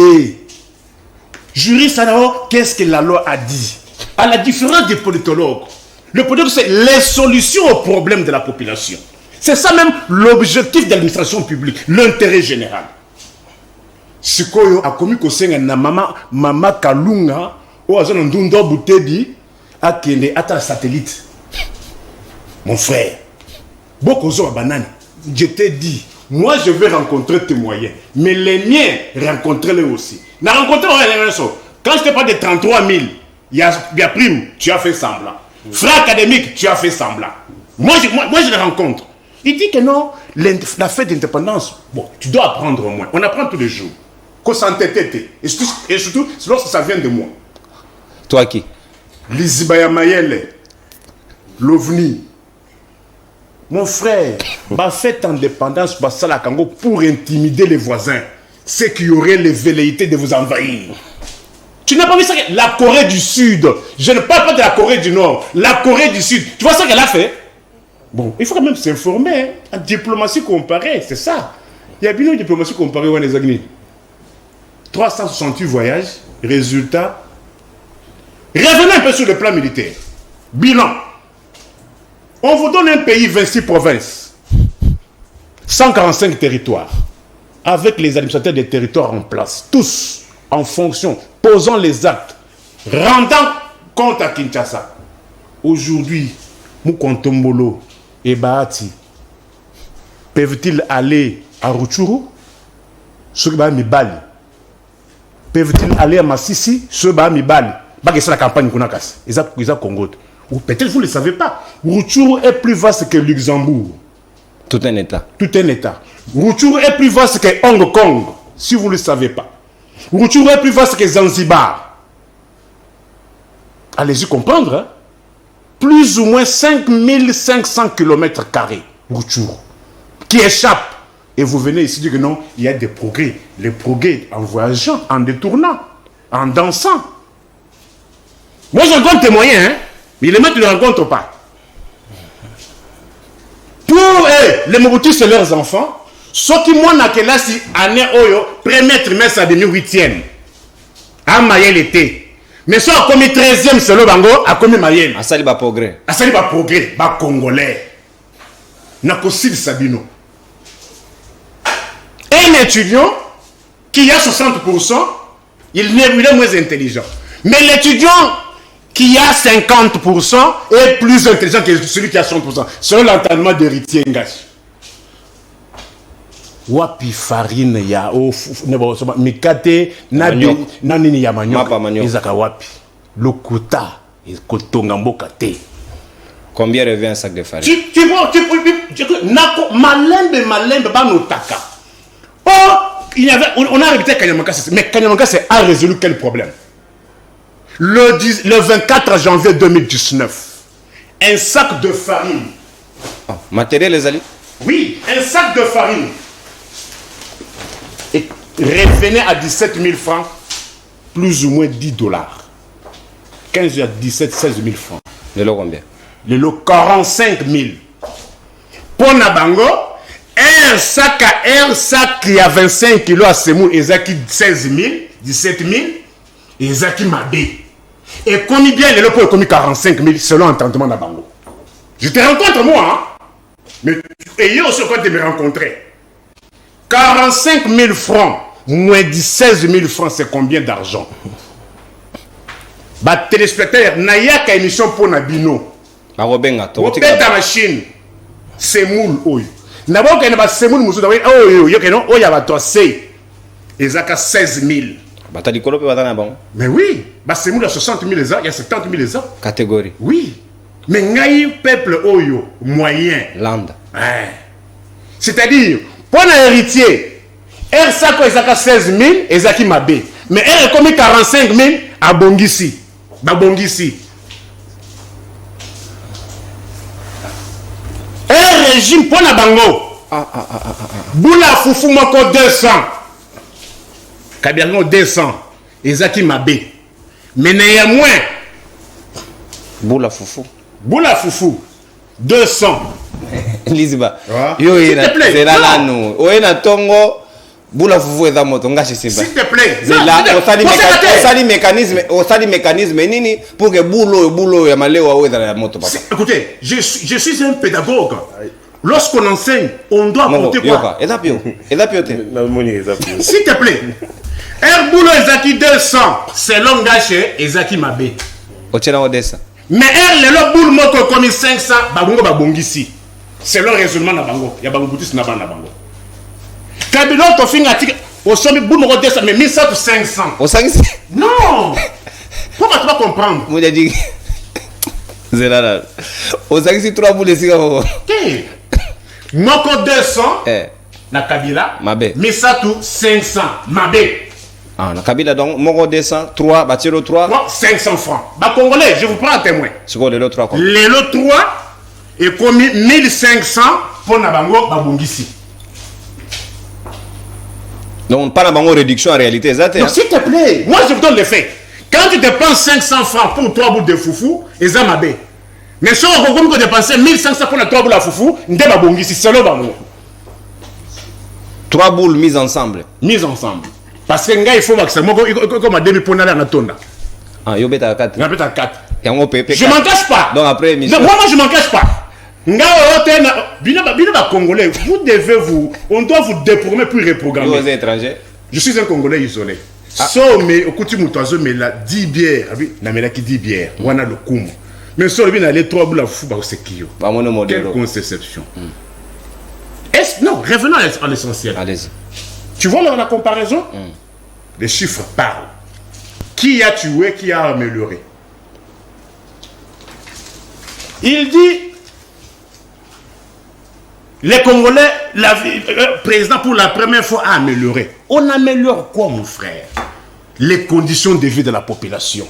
Juriste alors, qu'est-ce que la loi a dit? À la différence des politologues, le politologue c'est les solutions aux problèmes de la population. C'est ça même l'objectif de l'administration publique, l'intérêt général. Sikoyo a commis que c'est na mama Kalunga ou azon ndundo butedi a kende ata satellite. Mon frère, beaucoup zo banane. Je t'ai dit, Moi, je vais rencontrer tes moyens. Mais les miens, rencontrez-les aussi. Quand je te parle de 33 000, il y a prime, tu as fait semblant. Frais académiques, tu as fait semblant. Moi, je les rencontre. Il dit que non, la fête d'indépendance, bon, tu dois apprendre au moins. On apprend tous les jours. Et surtout, lorsque ça vient de moi. Toi qui? Lizibaya Mayele, l'OVNI. Mon frère, ma fête d'indépendance, la Congo pour intimider les voisins. Ceux qui auraient les velléités de vous envahir. Tu n'as pas vu ça? La Corée du Sud. Je ne parle pas de la Corée du Nord. La Corée du Sud. Tu vois ça qu'elle a fait? Bon, il faut quand même s'informer. Hein. En diplomatie comparée, c'est ça. Il y a bien une diplomatie comparée au Nésagni. 368 voyages, résultat. Revenez un peu sur le plan militaire. Bilan. On vous donne un pays, 26 provinces, 145 territoires, avec les administrateurs des territoires en place, tous en fonction, posant les actes, rendant compte à Kinshasa. Aujourd'hui, Mukontombolo et Bahati peuvent-ils aller à Rutshuru? Peuvent-ils aller à Massissi? C'est la campagne qu'on a cassée. Ils ont Congo. Ou peut-être vous ne le savez pas. Rutshuru est plus vaste que Luxembourg. Tout un État. Tout un État. Rutshuru est plus vaste que Hong Kong, si vous ne le savez pas. Rutshuru est plus vaste que Zanzibar. Allez-y comprendre. Hein? Plus ou moins 5500 km², Rutshuru, qui échappe. Et vous venez ici dire que non, il y a des progrès. Les progrès en voyageant, en détournant, en dansant. Moi, je rencontre tes moyens, hein? Mais les mecs ne le rencontrent pas. Pour eux, les Mobutus, c'est leurs enfants. Ce qui moi, n'a que là, si année oyo, premier trimestre à demi 8e. À Mayel était. Mais ça a commis 13e, c'est le bango, a commis Mayel. À ça, il va progrès. À ça, il va progrès, bah congolais. N'a qu'au Sabino. Un étudiant qui a 60%, il est moins intelligent. Mais l'étudiant qui a 50% est plus intelligent que celui qui a 100%. Selon l'entendement d'héritier Ngash. Wapi farine ya mikate nanini ya manioc izaka wapi lokuta kotonga mboka te. Combien revient un sac de farine? Tu vois, malembe banotaka. Oh, on a arrêté Kanyamakase, mais Kanyamakase a résolu quel problème? Le 24 janvier 2019, un sac de farine. Oh, matériel, les alliés? Oui, un sac de farine. Et revenait à 17 000 francs, plus ou moins 10 dollars. 15 à 17, 16 000 francs. Le lot combien? Le lot 45 000. Pour Nabango, un sac qui a 25 kilos à Semou, Ezaki 16 000, 17 000, Ezaki Mabé. Et commis bien les lots pour commis 45 000 selon l'entendement Nabango. Je te rencontre moi, hein? Mais ayez aussi quand tu me rencontrer. 45 000 francs, moins 16 000 francs, c'est combien d'argent? Bah, téléspectateur, n'a qu'à émission pour Nabino. Bah, Robenga, tu as ta machine, c'est moule, oui. D'abord, il y a des moule, oh, il y a toi, c'est. Ils ont 16 000. Bah, t'as dit quoi, mais oui, bah, c'est moule à 60 000 les ans, il y a 70 000 les ans. Catégorie. Oui. Mais il peuple, oyo, moyen. Land. Ouais. C'est-à-dire, pour un héritier, R Sako Ezaka 16 000, Ezaki Mabé. Mais R est commis 45 000 à Bongisi. Babongisi. Un régime pour la bango. Boula Foufou Moko 200. Kabirango 200. Ezaki Mabé. Mais néanmoins. Boula Foufou. Boula Foufou 200. Liziba. Yo, s'il te plaît. C'est là nous. Oena Tongo. Boula Foufou est dans moto. S'il te plaît. On sali mécanisme nini pour que boulot ya maleo awe dans la moto. Écoutez, je suis un pédagogue. Lorsqu'on enseigne, on doit apporter quoi? S'il te plaît. Un boulot Ezaki 200, c'est l'ongaché Ezaki Mabé. Ochena Odessa. Mais elle, le boule moko comme 500, babongo babongisi. C'est le raisonnement na bango. Ya bango boutis na bango. Kabila to finga tika au sommet boum rodessa mais 1500. Au 5 Non. Pourquoi tu vas comprendre? Moi j'ai dit Zéla. Au 5 si 3 boules ici comme OK. Moko 200 na Kabila. Mabe. 500 Mabe. Ah, na Kabila donc moko 200 3 batiro 3 Moi 500 francs. Ba congolais, je vous prends un témoin. c'est quoi le lot 3 quoi. Le lot 3 est commis 1500 pour na bango babongisi. Donc pas la bango réduction en réalité exact. Donc s'il te plaît, moi je vous donne les faits. Quand tu dépenses 500 francs pour 3 boules de foufou, et ça m'a bé. Mais si on compte que dépenser 1500 pour la 3 boules de foufou, nde babongisi solo bango. 3 boules mises ensemble. Mises ensemble. Parce que il faut que ça comme à demi pour aller à Tonda. Ah, yo beta 4. On appelle à 4. Et on peut Je m'en cache pas. Donc après émission. Non, moi je m'en cache pas. Congolais, vous devez on doit vous déprogrammer puis reprogrammer. Vous êtes étranger. Je suis un Congolais isolé. So mais au coutume toiseau mais la 10 bières, na mela qui 10 bières, wana le kumu. Mais so le bien aller 3 boules à fou ba sekio. Ba mon modèle. Quelle conception. Est non, revenons à l'essentiel. Allez-y. Tu vois la comparaison? Les chiffres parlent. Qui a tué, qui a amélioré? Il dit les Congolais, le président pour la première fois a amélioré. On améliore quoi, mon frère? Les conditions de vie de la population.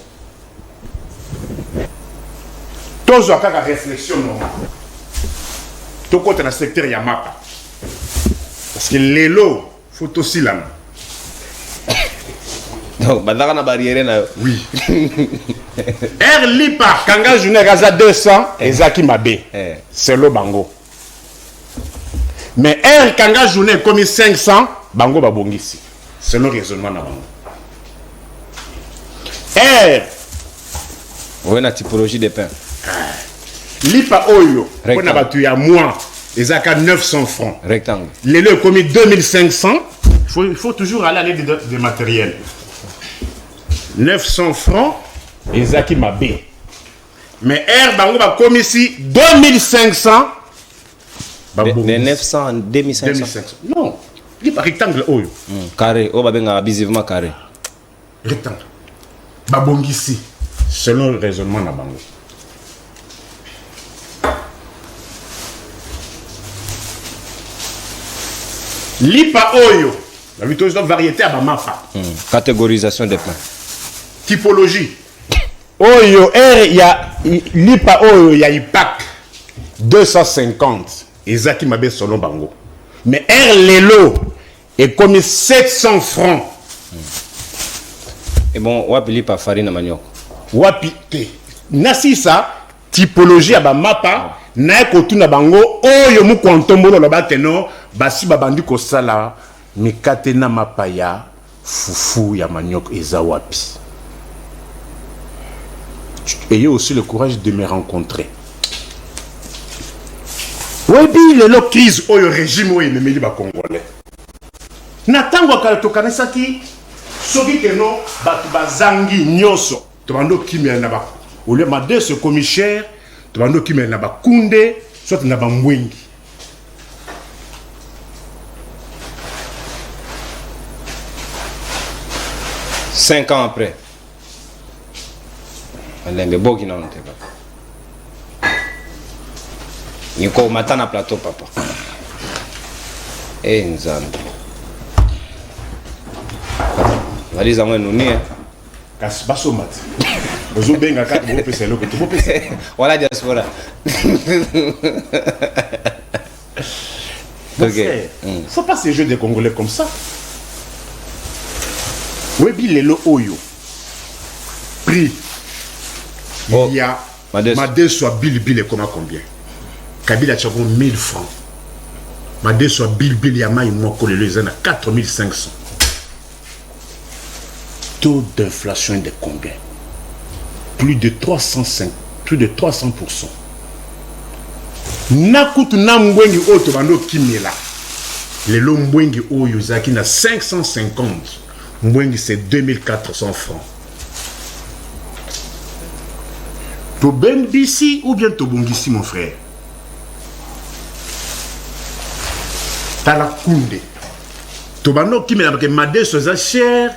Tous ont la réflexion normale. Tout contre le secteur Yamapa. Parce que l'élo, il faut aussi la main. Donc, bandaka na barrière na. Oui. R lipa kanga journée gaza 200 ezaki mabe. C'est le bango. Mais R kanga journée comme 500 bango babongisi. C'est le raisonnement na bango. R Oui, la typologie des pains. lipa oyo Rectangle. pona batu ya moi ezaka 900 francs. Rectangle. Les le commis 2500. Il faut toujours aller à l'aide de matériel. 900 francs, ezaki mabe. Mais R bango ba comme ici 2500. Les 900 en 2500. 2500. Non, il pas rectangle oyo. Carré, oh babenga abusivement carré. Rectangle. Babongisi selon le raisonnement na bango. Lipa oyo, la variété à bamapa. Catégorisation des pains. Typologie. Oyo R il y a lipa oyo il y a IPAC 250 ezaki mabe selon bango. Mais R lelo est comme 700 francs. Et bon, wapili pa farine manioc. Wapi te. Nasi ça typologie à bamapa na ekotuna bango oyo mu kwantombolo lo bateno basi babandi ko sala mikate na mapaya fufu ya manioc eza wapi. Ayez aussi le courage de me rencontrer. Oui, le crise au régime où il me dit congolais. Natango kalato kanesaki soki keno batu bazangi nyoso. Tobando kimi na ba. Ole made ce commissaire, tobando kimi na ba kunde, soit na ba mbwengi. Cinq ans après. Lembe boki na onte papa. Niko matana plateau papa. Nzambe. Valiza mwe nuni Kasi baso mat. Bozo benga ka bo pesa lo ko bo pesa. Wala diaspora. OK. Faut pas ces jeux des Congolais comme ça. Webi lelo oyo. Prix. Il y a Madé soit Bill comme à combien? Kabila Tchagon 1000 francs. Madé soit Bill Yama et moi collé les années 4500. Taux d'inflation de combien? Plus de 300%. Nakutu na mbwengi oto bando kimela. Lelo mbwengi oyo zaki na 550. Mbwengi c'est 2400 francs. Tobengisi ou bien Tobongisi, mon frère? Tala Koundé. Tobano qui me que madé soza cher.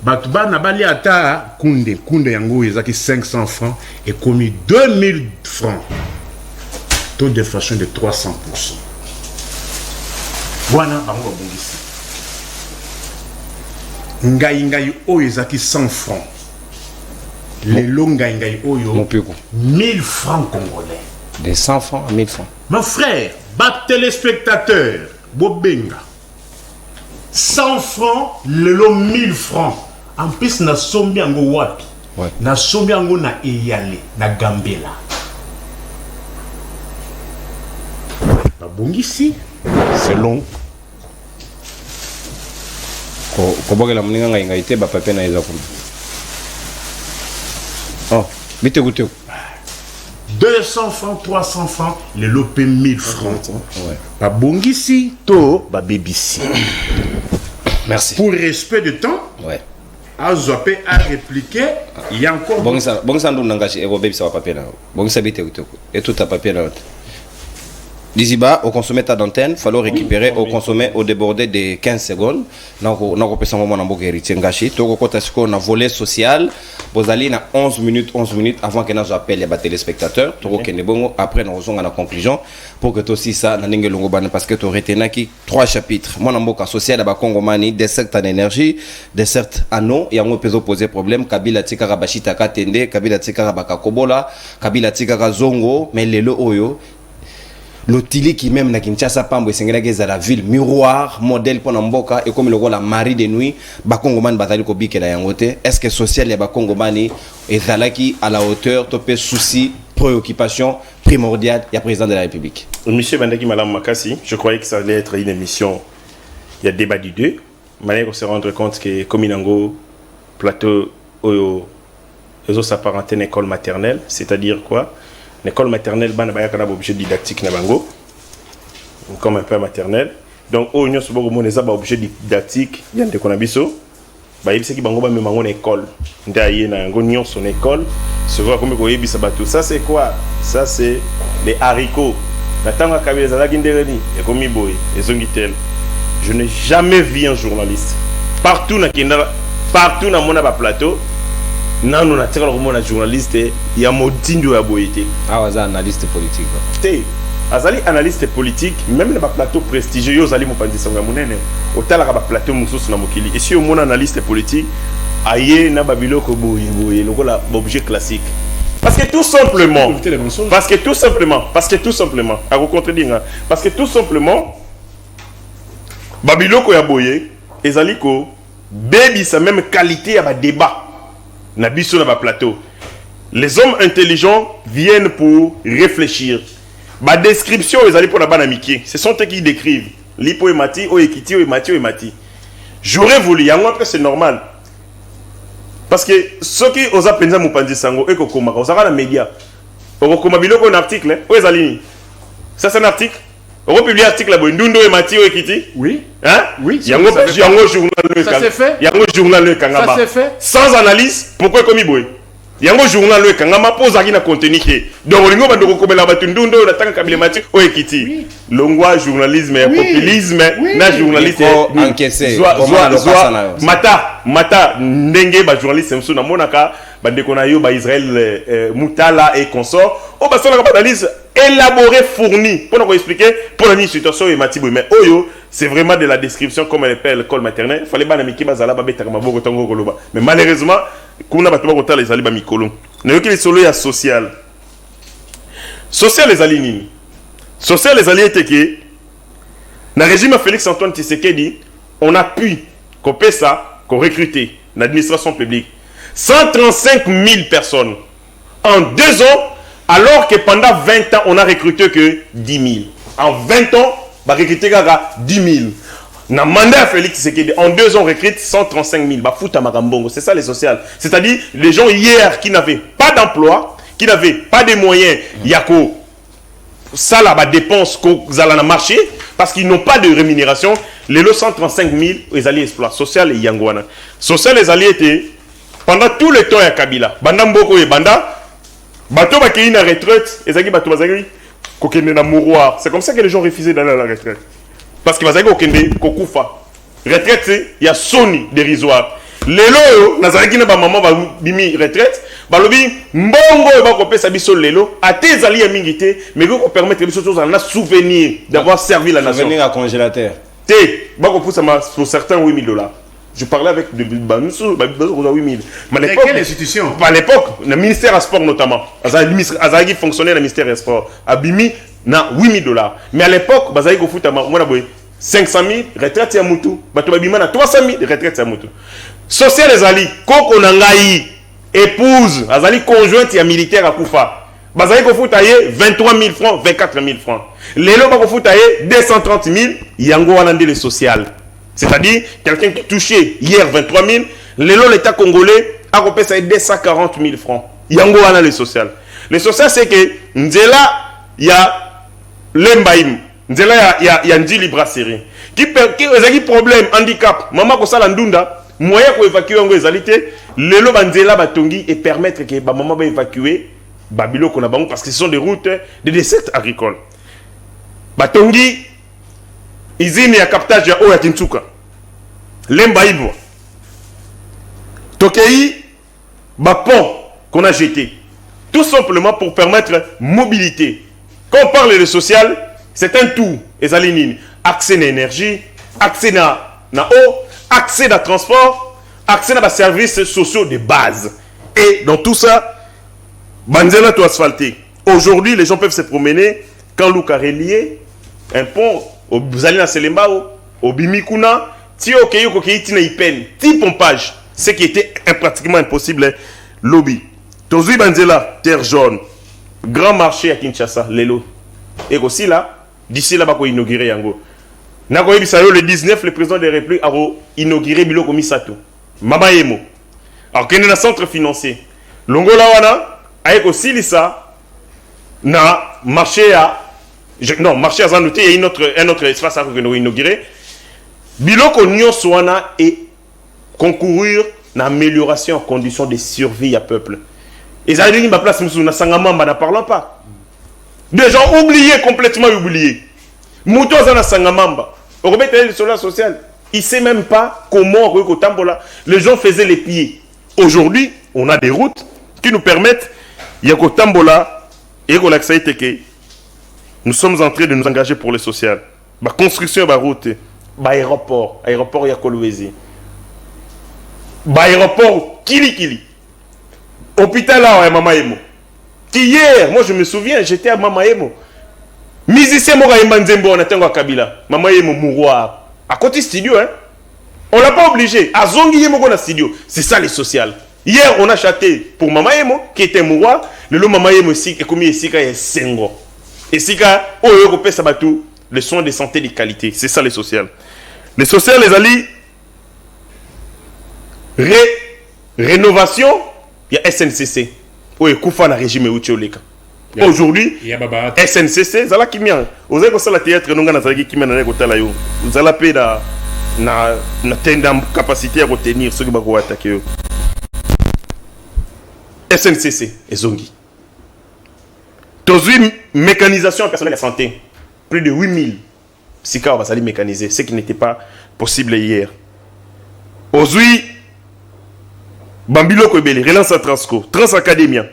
Batuba na bali ata kunde yango ezaki 500 francs et commis 2000 francs. Taux d'inflation de 300%. Wana bango bongisi. Ngai oyo ezaki 100 francs. Lelo ngai oyo 1000 francs congolais. De 100 francs à 1000 francs. Mon frère, bat téléspectateur, bobenga. 100 francs, lelo 1000 francs. En plus, na sombi ango wapi. Ouais. Na sombi ango na eyale, na Gambela. Babongisi, c'est long. Koboke la moninga ngai te ba papier na eza kuma. Oh, bite goûter. 200 francs, 300 francs, le lopé 1000 francs. Ouais. Babongisi, to, babébisi. Merci. Pour respect de temps, ouais. Azopé a répliqué, il y a encore... Bon ça ndo nangashi ego baby ça va papier là. Bon ça bite goûter. Et tout à papier là. Diziba, au consommer ta d'antenne, il fallait récupérer, au consommer, au déborder de 15 secondes. Nous avons fait un moment dans héritier ngashi. Tout le a volet social. Vous allez na 11 minutes avant que nous appelions les téléspectateurs. Après, nous avons la conclusion pour que tout aussi ça, parce que tu aurais été 3 chapitres. Moi, dans le social, à Congomani, des sectes en énergie, des sectes en eau, et on peut poser problème. Kabila Tikara Bashita Katende, Kabila Tikara Bakakobola, Kabila Tikara Zongo, mais les oyo. L'otili qui même na Kinshasa pambo esengela ke za la ville miroir modèle pour Mboka et comme le rôle la mari de nuit bakongomani batali ko bikela yango te. Est-ce que social ya bakongomani ezalaki à la hauteur topé souci préoccupation primordiale ya président de la République? Monsieur Bandaki Malam Makassi, je croyais que ça allait être une émission, il y a débat du 2, mais on se rendre compte que Kominango plateau oyo les autres s'apparentent à une école maternelle, c'est-à-dire quoi? L'école maternelle, il y a un objet didactique, comme un peu maternel. Donc, au niveau de l'objet didactique, il y a des conabissos. Il y a une école. Il y a une école. Ça, c'est quoi? Ça, c'est les haricots. Je n'ai jamais vu un journaliste. Partout dans mon plateau, non, nous avons un journaliste, il y a un motindo à boïté. Ah, vous êtes analyste politique. Té, azali analyste politique, même le plateau prestigieux, yo zali mopandi sanga munene. Otala ka plateau mususu na mokili. Et si au mon analyste politique, aye na babilo ko boye, lokola objet classique. Parce que tout simplement, à vous contredire, parce que tout simplement, babilo ko ya boye, ezali ko baby sa même qualité à ba débat. Nabiso na plateau. Les hommes intelligents viennent pour réfléchir. Ma description, ils allaient pour la banamiki. Ce sont eux qui décrivent. Lipo et Mati, o Ekiti, o Mati, o Mati. J'aurais voulu, après c'est normal. Parce que ceux qui osent penser mon pandi sango, et kokoma, osent la média. Okoma biloko un article, où est Alini? Ça c'est un article. On va publier un article là-bas. Ndundo et Mati, o Ekiti. Oui. Hein? Oui. Yango journal. Ça c'est fait. Yango journal le Kangaba. Ça c'est fait. Sans analyse, pourquoi comme Iboy? Yango journal le Kangama pose à qui na contenu qui. Donc on va donc comme la batundundo la tanga kabile Mati o Ekiti. Longwa journalisme et populisme na journaliste encaissé. Mata ndenge ba journaliste mso na monaka ba dekona yo ba Israël Moutala et consort. O ba sala ka analyse élaboré, fourni, pour nous expliquer, pour la situation et Matiboui. Mais Oyo, c'est vraiment de la description comme elle appelle l'école maternelle. Il fallait pas n'importe bazala ba beta kama bogo tango koloba. Mais malheureusement, kuna batuma kota les ali ba mikolo. Ne yoki les solo ya social. Social les ali nini. Social les ali était que na régime Félix Antoine Tshisekedi, on a pu couper ça, qu'on recruter l'administration publique 135 000 personnes en 2 ans. Alors que pendant 20 ans, on n'a recruté que 10 000. En 20 ans, on a recruté 10 000. On a demandé à Félix Tshisekedi, en 2 ans, on recrute 135 000. C'est ça les sociales. C'est-à-dire les gens hier qui n'avaient pas d'emploi, qui n'avaient pas de moyens, il y a que ça là, dépenses qu'ils allaient marché parce qu'ils n'ont pas de rémunération. Les 135 000, ils allaient exploiter. Social et Yangwana. Social, les alliés étaient pendant tout le temps, il y a Kabila. Banda Mboko et Banda. Bateau qui est en retraite, et Zagi Bateau Bazagri, kokende na mouroir. C'est comme ça que les gens refusaient d'aller à la retraite. Parce que Bazagri kokende kokufa. retraite il y a soni dérisoire lelo nazalaki na ba maman ba bimi retraite balobi mbongo ba kopesa biso lelo atezali ya mingi te mais ko permettre biso tous en souvenir d'avoir servi la nation souvenir à congélateur te ba ko poussa pour certains $8,000. Je parlais avec de 8,000. Mais à l'époque, quelle institution? À l'époque, le ministère des Sports notamment. Azagi fonctionnait le ministère des Sports. Abimi na $8,000. Mais à l'époque, Bazagi ko futa moi 500 000 retraite ya mutu. Bato babima na 300 000 retraite ya mutu. Social Azali, koko na ngai épouse, Azali conjointe ya militaire à Koufa. Bazagi ko futa ye 23 000 francs, 24 000 francs. Lelo ba ko futa ye 230 000 yango wanande le social. C'est-à-dire, quelqu'un qui touchait hier 23 000, l'État congolais a repéré 240 000 francs. Yango wana le social. Le social, c'est que Nzela, il y a l'embaïm. Nzela, il y a Ndili brasserie. Qui a problème, handicap, maman kosala ndunda, moyen pour évacuer en réalité, l'élo Nzela batongi et permettre que maman va évacuer Babilo Konabang parce que ce sont des routes de dessertes agricoles. Batongi, usine ya captage ya oya Tinsuka. Lemba Ibo. Tokei, pont qu'on a jeté. Tout simplement pour permettre mobilité. Quand on parle de social, c'est un tout. Accès à l'énergie, accès à eau, accès à transport, accès à services sociaux de base. Et dans tout ça, Banzela tout asphalté. Aujourd'hui, les gens peuvent se promener quand Luka relié un pont vous allez dans Selembao, au Bimikuna, ti okeyo kokeyi tina ipen, ti pompage, ce qui était pratiquement impossible, lobby. Tozui Banzela, terre jaune, grand marché à Kinshasa, lelo. Et aussi là, d'ici là, bako inauguré yango. Nakoyebi sayo le 19, le président de la République a inauguré Biloko Misato. Mama Yemo. Alors qu'il y a un centre financier. Longola wana, avec aussi lisa, na marché à non, marché à Zanoté, il y a un autre espace que nous inauguré. Biloko Nyoswana et concourir dans l'amélioration en conditions de survie à peuple. Et ça a dit ma place, nous Sangamamba, n'en parlons pas. Des gens oubliés, complètement oubliés. Moutos dans Sangamamba. Au remettre sur la sociale. Il ne sait même pas comment les gens faisaient les pieds. Aujourd'hui, on a des routes qui nous permettent, il y a Kotambola et Kolaksaïteke. Nous sommes en train de nous engager pour le social. La construction de la route, l'aéroport, l'aéroport Yakolwezi, l'aéroport Kili. Hôpital là, à Mamaemo. Hier, moi je me souviens, j'étais à Mamaemo. Musicien Mora Mbanzembo, on attend à Kabila. Mamaemo mouroir. À côté studio, hein. On l'a pas obligé. À Zongi Yemo na studio. C'est ça le social. Hier, on a chanté pour Mamaemo, qui était mouroir. Le lot Mamaemo ici, et comme ici, il y a Sengo. Et si les soins de santé de qualité, c'est ça les social. Les social, les alliés, rénovation, il y a SNCC. Oui, Koufa na régime Uchioleka. Aujourd'hui, SNCC, Zala Kimia. Vous avez ça la théâtre, nous avons dit Kimia na Kotala yo. Vous allez payer na capacité à retenir ceux qui vont attaquer. SNCC et Zongi. Tozui mécanisation personnelle de la santé. Plus de 8000 Sika va s'aller mécaniser, ce qui n'était pas possible hier. Ozui Bambilo Kobeli, relance à Transco, Transacadémia.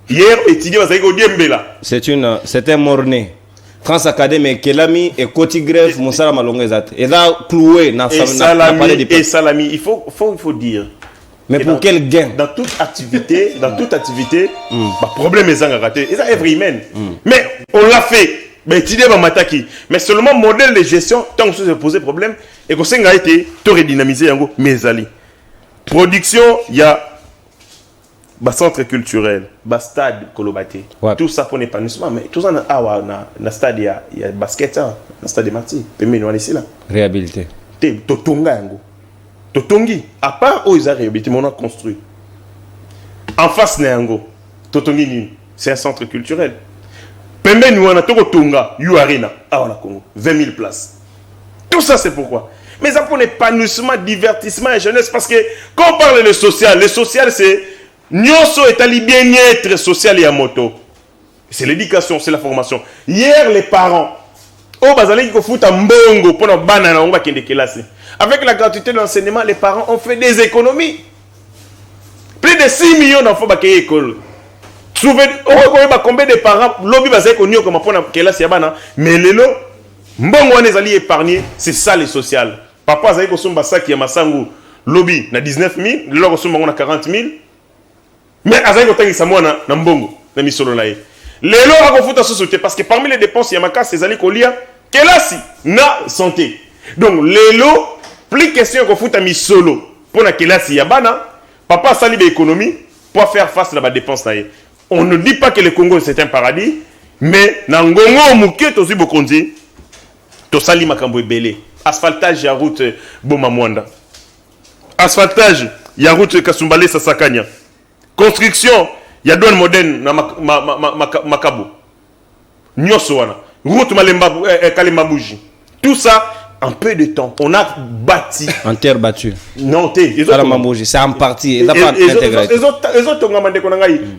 Hier, étudié va s'aller au Diembela. C'est un morné. Transacadémie, Kelami et Kotigref, Moussala Malongezat. Et là, cloué dans Salami, il faut dire. Mais pour quel gain? Dans toute activité, problème est raté. Et ça est humaine. Mais on l'a fait. Mais mais seulement modèle de gestion, tant que ça se posait problème, et que ça a été tout redynamisé, mais allez. Production, il y a centre culturel, stade Kolobaté. Ouais. Tout ça pour l'épanouissement, mais tout ça dans stade, il y a basket, dans stade de Marty. Réhabilité. Totongi, à part où ils ont réhabilité, on a construit. En face, Totongi, c'est un centre culturel. Pembe nous on a Totonga, Arena, on a 20 000 places. Tout ça, c'est pourquoi. Mais ça pour l'épanouissement, divertissement et jeunesse, parce que quand on parle de social, le social, c'est Nyonso est allé bien-être social et à moto. C'est l'éducation, c'est la formation. Hier, les parents Oh, bazali ko futa mbongo pour na bana na ngba kende kelasi. Avec la gratuité de l'enseignement, les parents ont fait des économies. Plus de 6 millions d'enfants ba keye école. Souvenez-vous combien de parents lobby bazali ko nyo comme pour na kelasi ya bana, mais lelo mbongo wana ezali épargné, c'est ça le social. Papa azali ko somba saki ya masangu lobby na 19 000, lelo ko somba na 40 000. Mais azali ko tangisa mwana na mbongo na misolo na ye. Lelo akofuta société parce que parmi les dépenses ya makasi ezali ko lia kelasi na santé. Donc lelo plus question ko futa misolo pour na kelasi ya bana, papa sali be économie pour faire face à la dépense na ye. On ne dit pas que le Congo c'est un paradis, mais na ngongo muke tozi bokonzi to sali makambo ebele. Asphaltage ya route Boma Mwanda. Asphaltage ya route Kasumbale Sasakanya. Construction ya douane moderne na Makabo. Nyoso wana. Route Malemba Kalema Bougie. Tout ça en peu de temps. On a bâti en terre battue. Non, c'est en partie,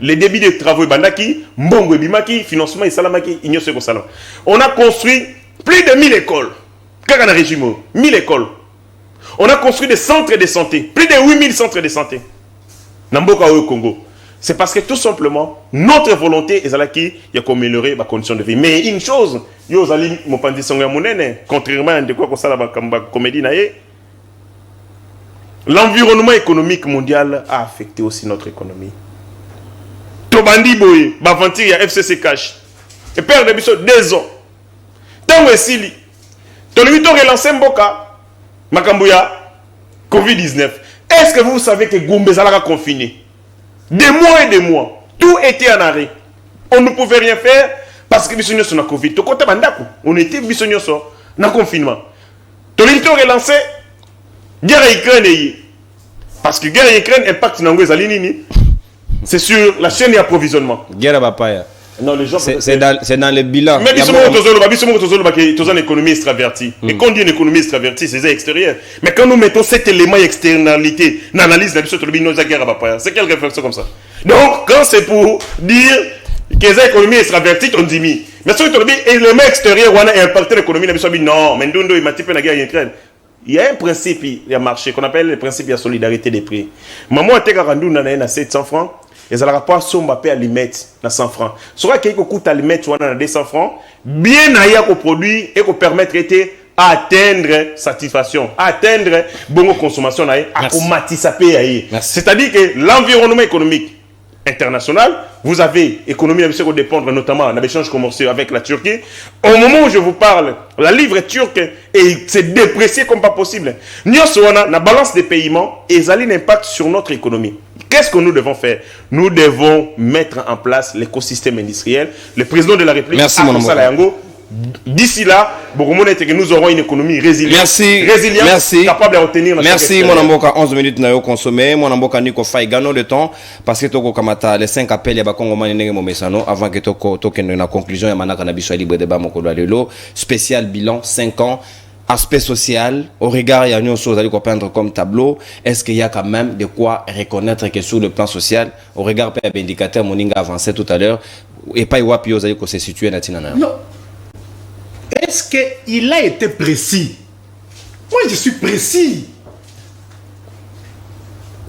les débits de travaux bandaki, mbongo bimaki, financement et salamaki, ignoce ko salam. On a construit plus de 1000 écoles. Kakana régime 1000 écoles. On a construit des centres de santé, plus de 8000 centres de santé. Namboka au Congo. C'est parce que tout simplement, notre volonté est d'améliorer ma condition de vie. Mais une chose, contrairement à la comédie, l'environnement économique mondial a affecté aussi notre économie. Tobandi Boye, Bavantir, il y a FCC Cash. Et père de Bissot, 2 ans. Tant que Sili, Tolivito relancé Mboka, Makambouya, Covid-19. Est-ce que vous savez que Goumbezala a confiné? Des mois et des mois. Tout était en arrêt. On ne pouvait rien faire parce que Bissonio sur la Covid. On était Bissonio sur le confinement. Tolivito relancé, guerre à Ukraine. Parce que guerre à Ukraine impacte Nangozalinini. C'est sur la chaîne d'approvisionnement. Guerre à Bapaya. Non, les gens. C'est dans le bilan. Mais bisous une économie extravertie. Et quand on dit une économie extravertie, c'est extérieur. Mais quand nous mettons cet élément externalité, l'analyse de la guerre à Bapaya, c'est quelle réflexion comme ça? Donc, quand c'est pour dire que c'est économie extravertie, on dit mi. Mais si on dit l'élément extérieur, on a impacté l'économie, non, mais nous, il la guerre en Ukraine. Il y a un principe, il y a marché qu'on appelle le principe de la solidarité des prix. Maman a été rendu à 700 francs. Et ça n'a pas somba à limite à 100 francs. Soit qu'il coûte à limite à 200 francs, bien à y produit et qu'on permettre d'atteindre satisfaction, atteindre bonne consommation, à matissapé. C'est-à-dire que l'environnement économique international, vous avez économie qui dépend notamment d'un échange commercial avec la Turquie. Au moment où je vous parle, la livre turque s'est dépréciée comme pas possible. Nous avons la balance des paiements et ça a un impact sur notre économie. Qu'est-ce que nous devons faire? Nous devons mettre en place l'écosystème industriel. Le président de la République, merci, mon amour. D'ici là, nous aurons une économie résiliente, merci. capable de retenir. Merci, mon amboka. 11 minutes na yo consommé. Mon amboka niko fay gano de temps parce que toko kamata les 5 appels ya bakongo mani ndenge momesano avant que toko na conclusion ya manaka na biso libre débat mokolo lelo spécial bilan 5 ans. Aspect social, au regard, il y a une chose à peindre comme tableau. Est-ce qu'il y a quand même de quoi reconnaître que sur le plan social, au regard des indicateurs, Moninga avancé tout à l'heure, et pas Iwapi Ozaï se situe dans Tinana? Non. Est-ce qu'il a été précis? Moi, je suis précis.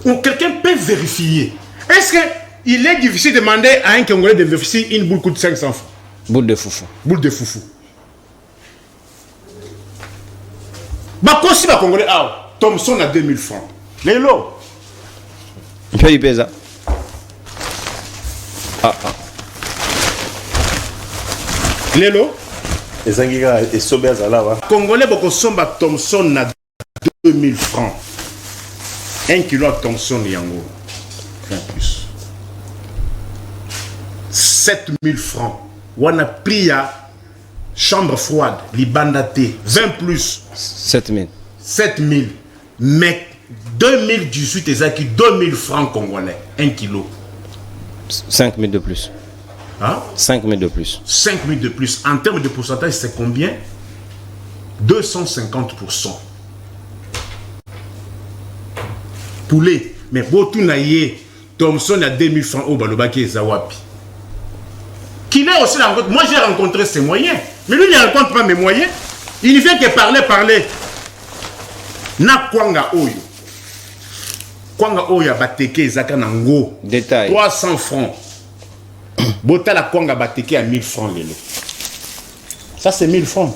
Ou quelqu'un peut vérifier. Est-ce qu'il est difficile de demander à un Congolais de vérifier une boule coûte 500 francs? Boule de foufou. Boule de foufou. Bah, si va Congolais, Thomson a 2000 francs. Les lots. Il peut y payer ça. Les lots. Les Anguilla et Sobers à la Congolais, Bokosomba Thomson a 2000 francs. 1 kilo à Thomson Yango. Rien plus. 7000 francs. On a pris à chambre froide, Libandate, 20 plus. 7000. 7000. Mais 2018, ils ont 2000 francs congolais. 1 kilo. 5000 de plus. Hein? 5000 de plus. 5000 de plus. En termes de pourcentage, c'est combien? 250%. Poulet. Mais Botunaye, Thomson a 2000 francs au Balobaki et Zawapi. qu'il ait aussi la rencontre. Moi, j'ai rencontré ses moyens. Mais lui, il ne rencontre pas mes moyens. Il ne fait que parler. Na kwanga oyo. Kwanga oyo bateke ezaka nango. Détail. 300 francs. Bota la kwanga bateke à 1000 francs lelo. Ça, c'est 1000 francs.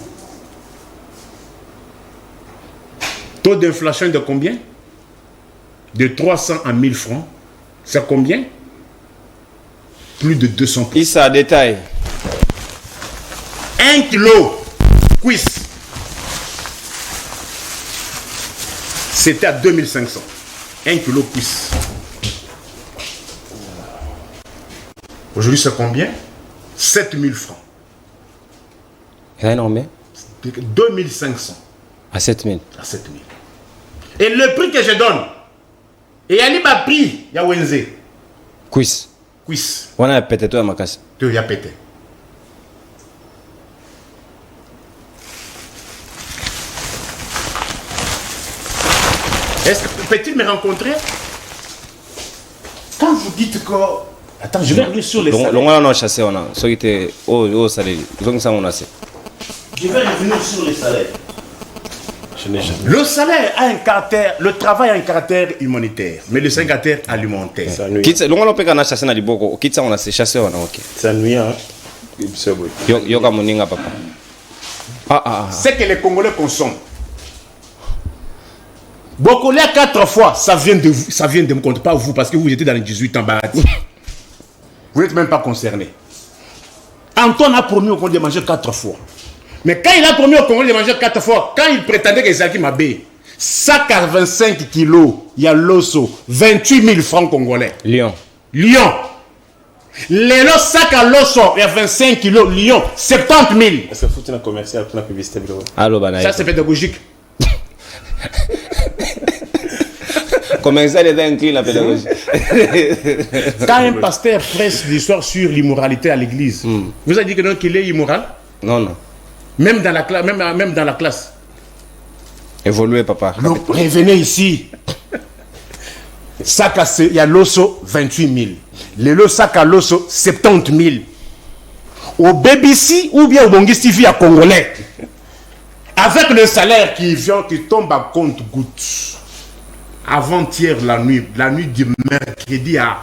Taux d'inflation de combien? De 300 à 1000 francs. C'est combien? Plus de 200%. Issa, détail. 1 kilo cuisse. C'était à 2500. 1 kilo cuisse. Aujourd'hui, c'est combien? 7000 francs. C'est énorme. 2500 À 7000. à 7000. Et le prix que je donne, et il y a un prix, il y a Wenze. Quiz. Cuisse. On a peut-être à ma casse. Il y a pété. Est-ce que peut-il me rencontrer? Quand vous dites que... Attends, je vais revenir sur les salaires. On a chassé, on a. Ce qui était au salaire. Donc ça, on a. Je vais revenir sur les salaires. Je n'ai jamais. Le salaire a un caractère, le travail a un caractère humanitaire, mais le c'est un caractère alimentaire. Ça nuit. Quitte, on peut qu'on a chassé dans les bocaux. Quitte ça, on a chassé, on a ok. Ça nuit, hein. C'est bon. Yo comme moninga papa. Ce que les Congolais consomment. Bokolé 4 fois, ça vient de vous, ça vient de me compter, pas vous, parce que vous étiez dans les 18 ans. Vous n'êtes même pas concerné. Antoine a promis au Congolais de manger 4 fois. Mais quand il a promis au Congolais de manger 4 fois, quand il prétendait que Zaki Mabé, sac à 25 kilos, il y a l'osso, 28 000 francs congolais. Lyon. Lyon. Les lots sac à l'osso, il y a 25 kilos, Lyon, 70 000. Est-ce que faut une commercial pour la publicité? Allô, Banaï. Ça, c'est pédagogique. Comment ça, les inclus la pédagogie? Quand un pasteur presse l'histoire sur l'immoralité à l'église, vous avez dit que non, qu'il est immoral? Non, non. Même dans la classe, même dans la classe. Évoluez, papa. Donc, revenez ici. Sac à il y a l'osso 28 000. Le lot sac à l'osso 70 000. Au BBC ou bien au Bongis TV à Congolais. Avec le salaire qui vient, qui tombe à compte-gouttes. Avant-hier, la nuit du mercredi à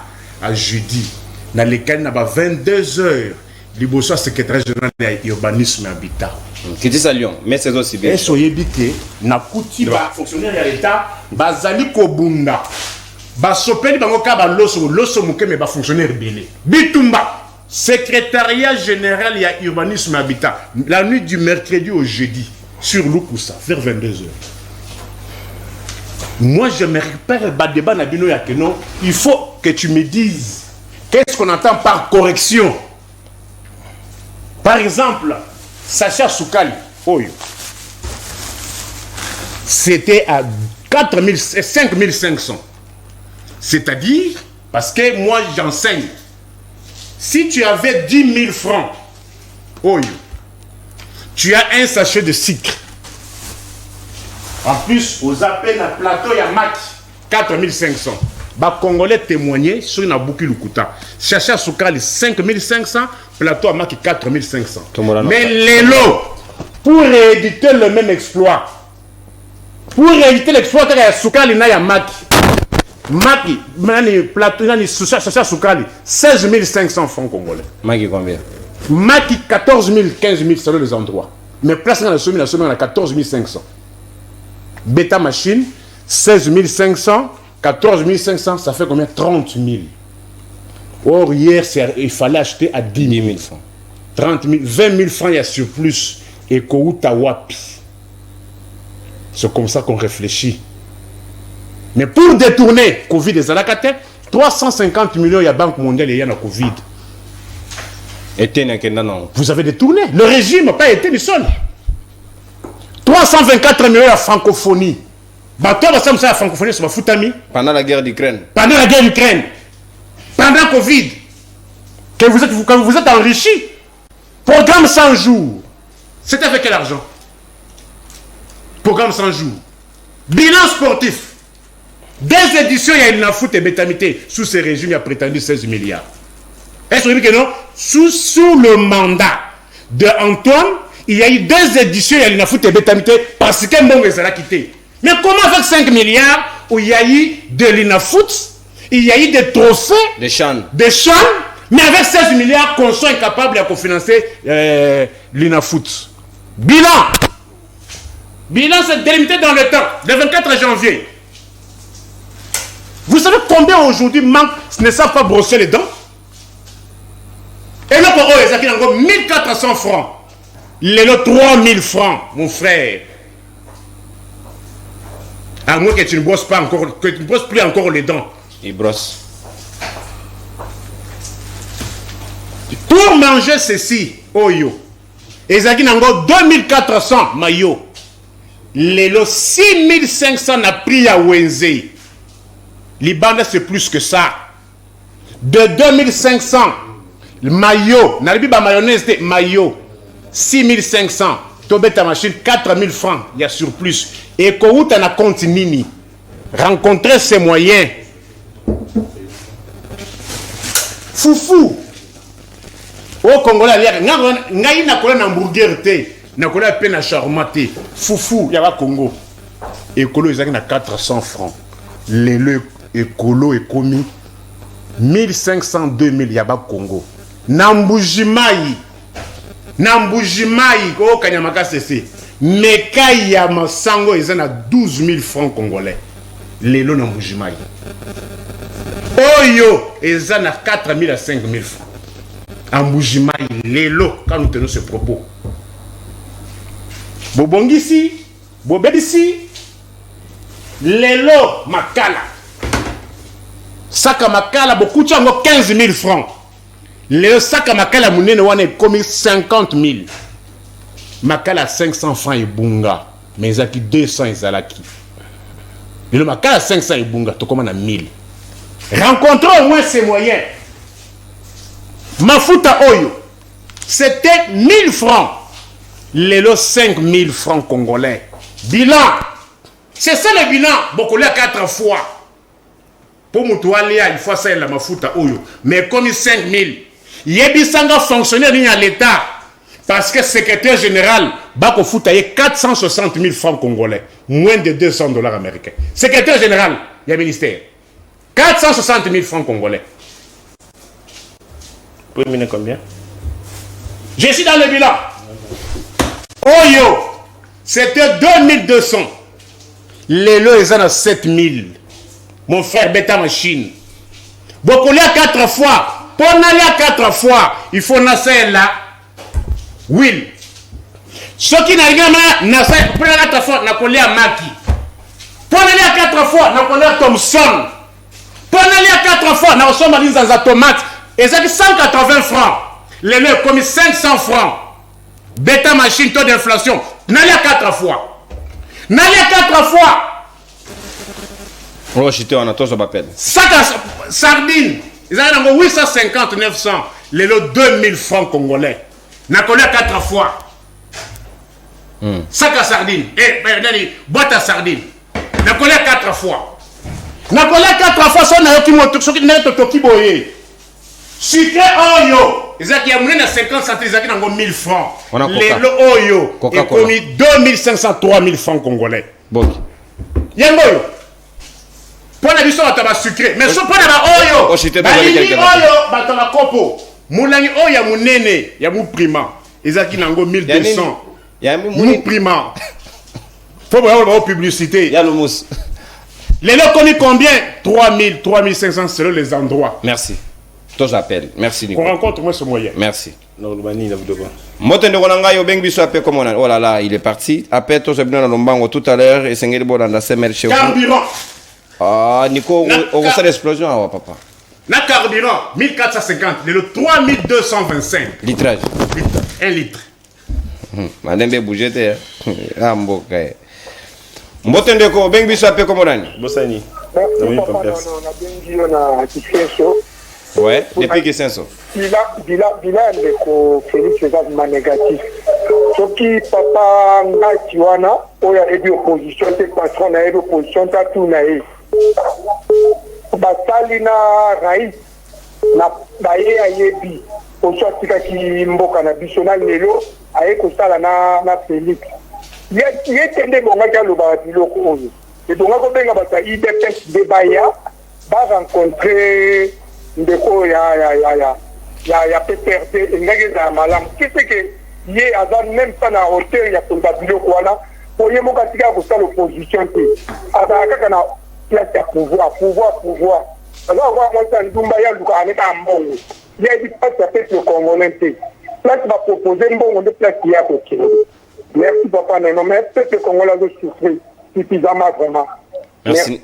jeudi, dans lesquels il y a 22 heures, le secrétaire général de l'urbanisme et habitat. Qui dit ça, Lyon? Mais c'est aussi bien. Et soyez bité, na kuti ba fonctionnaire de l'État, bazali kobunda, ba sopeli bango ka ba loso muke me ba fonctionnaire belé. Bitumba, secrétariat général ya urbanisme et habitat, la nuit du mercredi au jeudi, sur Lukusa, vers 22 heures. Moi, je me récupère le débat Nabino Yakeno. Il faut que tu me dises qu'est-ce qu'on entend par correction. Par exemple, Sacha Soukali, c'était à 5500. C'est-à-dire, parce que moi j'enseigne, si tu avais 10 000 francs, tu as un sachet de sucre. En plus, aux appels à plateau, il y a Mac 4500. Bah, Congolais témoignaient sur une abouki Lukuta. Chercher à Soukali 5500, plateau à Mac 4500. Mais les lots, pour rééditer le même exploit, pour rééditer l'exploit de Soukali, il y a Mac. Mac, plateau, chercher à Soukali 16 500 francs congolais. Mac, combien? Mac 14 000, 15 000 selon les endroits. Mais place dans la semaine à 14 500. Bêta machine, 16 500, 14 500, ça fait combien? 30 000. Or, hier, il fallait acheter à 10 000 francs. 30 000, 20 000 francs, il y a surplus. Et Kouta Wapi. C'est comme ça qu'on réfléchit. Mais pour détourner Covid des alacataires, 350 millions, il y a Banque mondiale et il y a la Covid. Vous avez détourné. Le régime n'a pas été le seul. 324 millions à francophonie. Toi, la francophonie, c'est ma foutami. Pendant la guerre d'Ukraine. Pendant la guerre d'Ukraine. Pendant Covid. Que vous êtes enrichi. Programme 100 jours. C'est avec quel argent? Programme 100 jours. Bilan sportif. Des éditions, il y a une foot et bétamité. Sous ces régimes, il y a prétendu 16 milliards. Est-ce que non? sous le mandat de Antoine, il y a eu 2 éditions, il y a eu une bétamité parce que Mbongo est quitté. Mais comment avec 5 milliards où il y a eu de l'INAFOOT, il y a eu des trophées, des chans, mais avec 16 milliards, qu'on soit incapable de financer l'INAFOOT. Bilan, c'est délimité dans le temps, le 24 janvier. Vous savez combien aujourd'hui manque, ne savent pas brosser les dents? Et là, pour eux, ils ont 1400 francs. Les 3000 francs, mon frère. À moins que tu ne brosses pas encore, que tu ne brosses plus encore les dents. Il brosse. Pour manger ceci, Oyo, ils ont 2400 maillots. Les 6500 n'a pris à Wenze. Liban, c'est plus que ça. De 2500 maillots, n'a pas mayonnaise, maillot. 6500. Tobé ta machine, 4000 francs. Il y a surplus. Et quand tu as continué, rencontrer ces moyens. Foufou. Au Congolais, il y a un hamburger. Il y a un peine à charmaté. Foufou, il y a un Congo. Écolo, il y a 400 francs. Les écolo est commis 1500, 2000, il y a un Congo. Nambujimaï, oh Kanyamaka c'est Mekaya Masango, ils ont 12 000 francs congolais. Les lots Nambujimaï. Oyo, ils ont 4 000 à 5 000 francs. Ambujimaï, les lots, quand nous tenons ce propos. Bobongisi, Bobedisi, les lots Makala. Saka Makala, beaucoup de gens ont 15 000 francs. Le sac à Makala Mounene on est commis 50 000. Makala 500 francs et bunga. Mais il y a 200 et zalaki. Le Makala 500 et bunga, tout comme on a 1000. Rencontrons au moins ces moyens. Mafuta Oyo, c'était 1000 francs. Les 5000 francs congolais. Bilan. C'est ça le bilan. Beaucoup à 4 fois. Pour Moutoualia, il faut ça la Mafuta Oyo. Mais comme 5000. Yebisanga fonctionnaire à l'État parce que secrétaire général Bako Foutaye 460 000 francs congolais, moins de 200 $ américains. Secrétaire général, il y a ministère. 460 000 francs congolais. Vous pouvez mener combien? Je suis dans le bilan. Oyo, c'était 2200. Les lots, ils en ont 7000. Mon frère Beta Machine. Beaucoup là 4 fois. Pour aller à 4 fois, il faut nasser là. Will. Ce qui n'a rien à nasser, pour aller à 4 fois, n'a collé à Maki. Pour aller à 4 fois, n'a collé à Thompson. Pour aller à 4 fois, n'a reçu ma dans la tomate. Et ça dit 180 francs. Les leurs commis 500 francs. Bêta machine, taux d'inflation. N'allez à 4 fois. N'allez à 4 fois. Oh, j'étais en attente, ça m'appelle. Sac à sardine. Ils ont 850, 900. Les lots 2000 francs congolais. N'a collé à 4 fois. Sac à sardine. Boîte à sardine. N'a collé à 4 fois. N'a collé à 4 fois. Ce qui n'est pas toki boye. Sucré Oyo. Ils ont 50 centimes. Ils ont 1000 francs. Les lots Oyo. Ils ont mis 2500, 3000 francs congolais. Bon. Yangoyo. Pour la mission, tu vas sucré. Mais ce point là, Oyo. Oyo, batama kopo. Moulangi Oyo, mon néné, il y a mon prima. Ils ont 1200. Il y a mon prima. Faut voir la publicité. Il y a le mousse. Les lots connus combien? 3000, 3500 selon les endroits. Merci. Toi j'appelle. Merci Nico. On rencontre moi ce moyen. Merci. Non, le mani, vous devez. Motende Ronanga yo bengi biso appel comme on a. Oh là là, il est parti. Appel toi j'ai bien dans Lombango tout à l'heure et Sengeli bo dans la SML chez vous. Carburant. Ah Nico, on va faire l'explosion ah papa. Na carburant 1450, le 3225 litrage. 1 litre. Madembe bougete ah mboka. Motende ko bengi biso appel comme on a. Bossani. Ouais, depuis que 500. Bilan ndeko Félix eza négatif. Soki papa ngati wana oya ebi opposition te patron na ebi opposition ta tout na e. Basali na Raïs na baye ayebi oswa tikaki mboka na biso na lelo aye kosala na Félix ye tende bongaki aloba biloko oyo ebonga kobenga bato ya IDPS de baya rencontrer ndeko ya PPRD engaki ezala malamu kiseke ye aza même pas na hauteur ya konza biloko wana po ye moko atika kosala opposition te azala kaka na place ya pouvoir aza kwa mwasa ndumba ya luka aneka mbongo ye di place ya peuple congolais te place baproposer mbongo nde place ya kokende. Merci papa non mais peuple congolais azo souffrir suffisamment vraiment.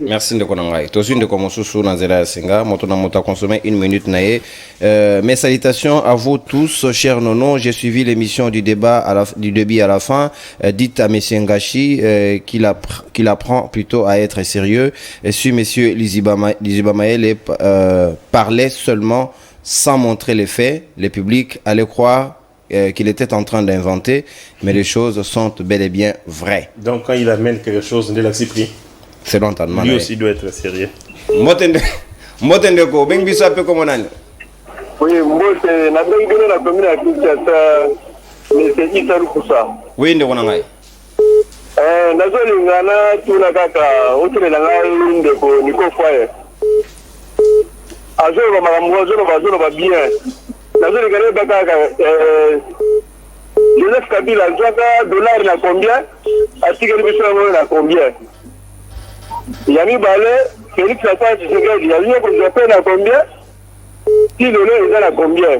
Merci de Konangai. Tosu de Komosusu Nanzela Singa, Motona Mota consommé 1 minute naïe. Mes salutations à vous tous, chers nonos. J'ai suivi l'émission du débat du début à la fin. Dites à M. Ngachi qu'il apprend plutôt à être sérieux. Et si M. Liziba Maël parlait seulement sans montrer les faits, le public allait croire qu'il était en train d'inventer, mais les choses sont bel et bien vraies. Donc quand il amène quelque chose, on est là, c'est pris. C'est longtemps. Lui aussi doit être sérieux. Motende ko bengi biso ape ko monani. Oui, mbote na bengi na commune ya Kinshasa. Mais c'est Itaru kusa. Oui, ndeko na ngai. Nazolingana tuna kaka otelela ngai ndeko niko foyer. Azolo makambo azolo ba bien. Nazolingana kaka Joseph Kabila zaka dollar na combien? Atikeli biso na combien? Yami Balé, Félix Antoine Tshisekedi, il y a un Japon à combien? Si le lait est à combien?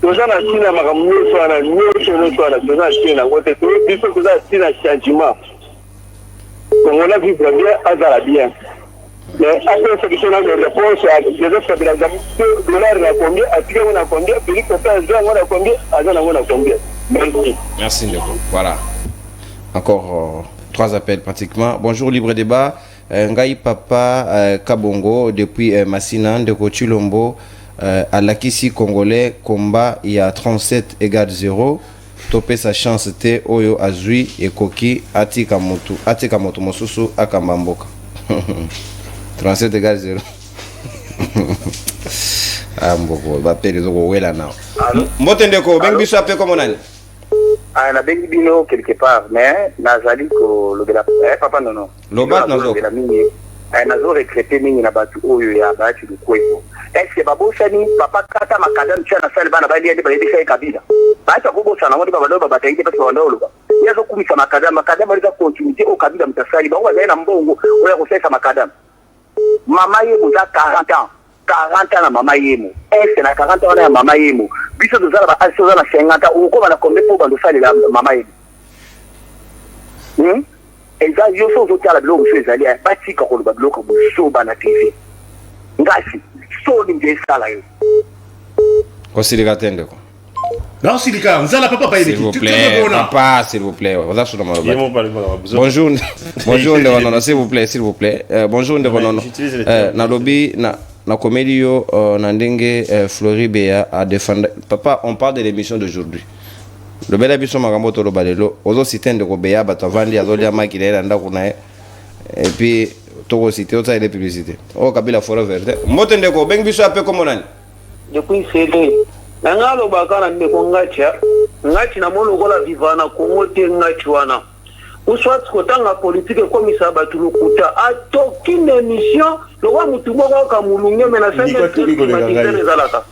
Les gens à Chine, mieux soit la gens à Chine, il faut que ça Chine un changement. Donc on a vu bien, à bien. Mais après cette question, la réponse à Joseph Kabila, $2 à combien? À Tigre, on a combien? Félix Antoine on a combien? Azana, on a combien? Merci. Merci, Ndeko. Voilà. Encore 3 appels pratiquement. Bonjour Libre Débat. Ngai Papa Kabongo depuis Massina de Chilombo à l'Akisi congolais combat il y a 37 égale 0. Topé sa chance te Oyo Azui et Koki Atika Moto Mosusu Akambamboka. 37 égale 0. Ah mboko ba pele zo wela now. Motende ko bengi biso ape comme on na bengi bino quelque part mais nazali ko lobela papa non lobat nazo nazo recréter mingi na batu oyo ya batu du kweko est-ce que babosani papa kata makadam chana sale bana bali ende bali sai kabila bacha kubosa na wodi baba loba batainde pasi wandolo ba yazo kumisa makadam ali za continuité au kabila mtasali ba wa na mbongo oya kusesa makadam mama yebo za 40 ans na mama yemo est na 40 ans na mama yemo biso dozala ba asoza na 50 uko bana kombe po bando sali la mama yemo eza yo so zo tala bilo so ezali ba tika ko ba bilo ko so bana TV ngasi so ni nje sala yo ko silika tende ko non silika nzala papa pa s'il vous plaît papa s'il vous plaît on va sur le bonjour non s'il vous plaît bonjour nalobi na comédio na ndenge Floribea a défendre papa on parle de l'émission d'aujourd'hui le bel émission makambo to lo balelo ozo citer de Kobeya bato vandi azolia makile nda kuna et puis to citer autre les publicités o Kabila fora verte motende ko bengi biso ape comme nani depuis CD nangalo bakana ndeko ngachi na mono kola vivana kongote ngachi wana uswat kotanga politique komisa batu lokuta atokine émission le roi mutumoko ka mulunge mena senge zalaka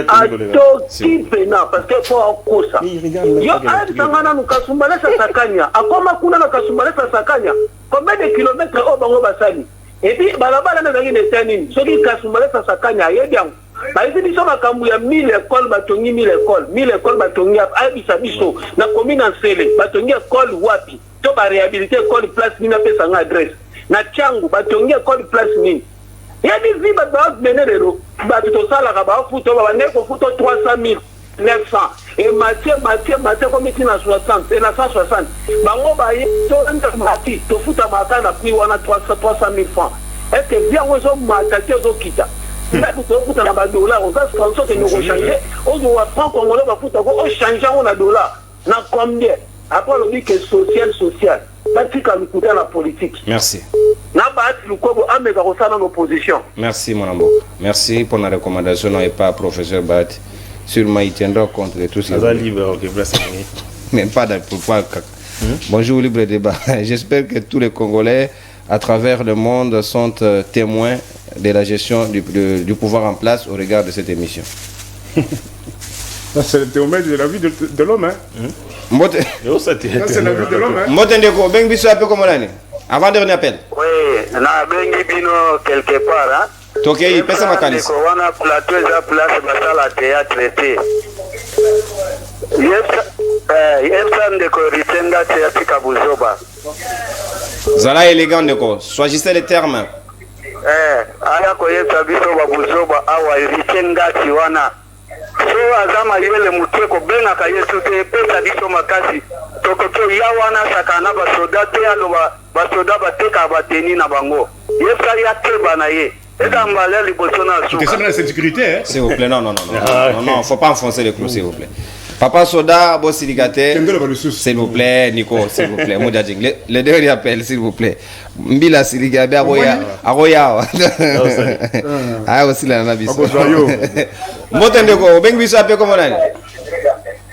atoki pena parce que faut kosa yo sangana nukasumbalesa sakanya akoma kuna na kasumbalesa sakanya combien de kilomètres au bango basali et puis balabala na zangi netanini soki kasumbalesa sakanya yebiang baisi biso makambu ya 1000 écoles batongi 1000 écoles batongi abisa biso na commune Nsele batongi école wapi to ba réhabiliter école place mina pesa nga adresse na changu batongi école place nini yadi ziba ba benero ba to sala ka ba futo ba ndeko futo 300,900 et Mathieu comme na 60 et na 160 bango ba to enta mati to futa makana puis wana 300,000 francs est-ce que bien ozo mataki ozo kita là pour futa na ba dollar on va sponsor que nous changer ozo wa franc congolais ba futa ko changer on a dollar na combien après on dit que social batika lukuta na politique. Merci. Na baati lukobo ameka kosala l'opposition. Merci mon amour. Merci pour la recommandation et pas professeur Bat. Sûrement il tiendra compte de tout ce Aza libre, ok, place. Même pas dans pourquoi. Bonjour libre débat. J'espère que tous les Congolais à travers le monde sont témoins de la gestion du pouvoir en place au regard de cette émission. Ça, c'est le théomètre de la vie de l'homme. Hein. Mbote. Ça, c'est la vie de l'homme. Hein. Mbote ndeko, bengi biso appel comme l'année. Avant dernier appel. Oui, na bengi bino quelque part. Hein. Tokei, pesa makanisi. On a plateau et place basala théâtre té. Yesa ndeko ritenga théâtre kabuzoba. Zala élégant ndeko, choisissez les termes. Aya ko yesa biso babuzoba awa ritenga tiwana. So azama yele muteko benga ka yesu te pesa biso makasi. Tokoto ya wana sakana basoda te aloba basoda bateka bateni na bango. Yesa ya teba na ye. C'est la sécurité, hein? S'il vous plaît, non, faut pas enfoncer les clous, s'il vous plaît. Papa Soda, boss Siligate, s'il vous plaît, Nico, s'il vous plaît, Moudjadjing, le dernier appel, s'il vous plaît. Mbila Siligate, Aroya, ah, aussi la nabis. Motendeko, Bengi Biso appel comme on a.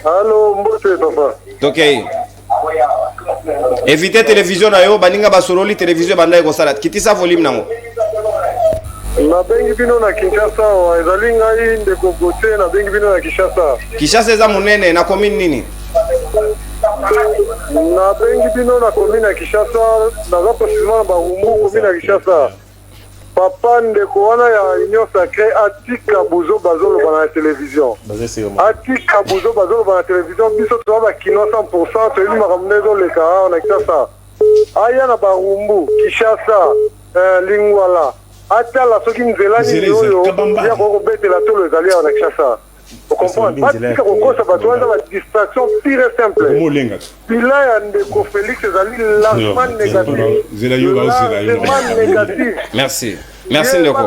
Allô, Mbote, papa. Ok. Évitez télévision, baninga basololi télévision, banda ego salat. Kitisa volume nango. Na bengi bino na Kinshasa wa ezali ngai ndeko gote na bengi bino na Kinshasa. Kinshasa eza munene na commune nini? Na bengi bino na commune ya Kinshasa na zapo sima ba umbu commune ya Kinshasa. Papa ndeko wana ya Union Sacrée atika buzo bazolo bana télévision. Atika buzo bazolo bana télévision biso to ba kino 100% to ili makamnezo le ka na Kinshasa. Aya na ba umbu Kinshasa Lingwala. Atala soki nzelani oyo ya ko betela to le zalia na Kinshasa. Vous comprenez? Parce qu'on cause ça va la distraction pure et simple. Bila ya ndeko Félix ezali lancement négatif. Merci. Merci ndeko.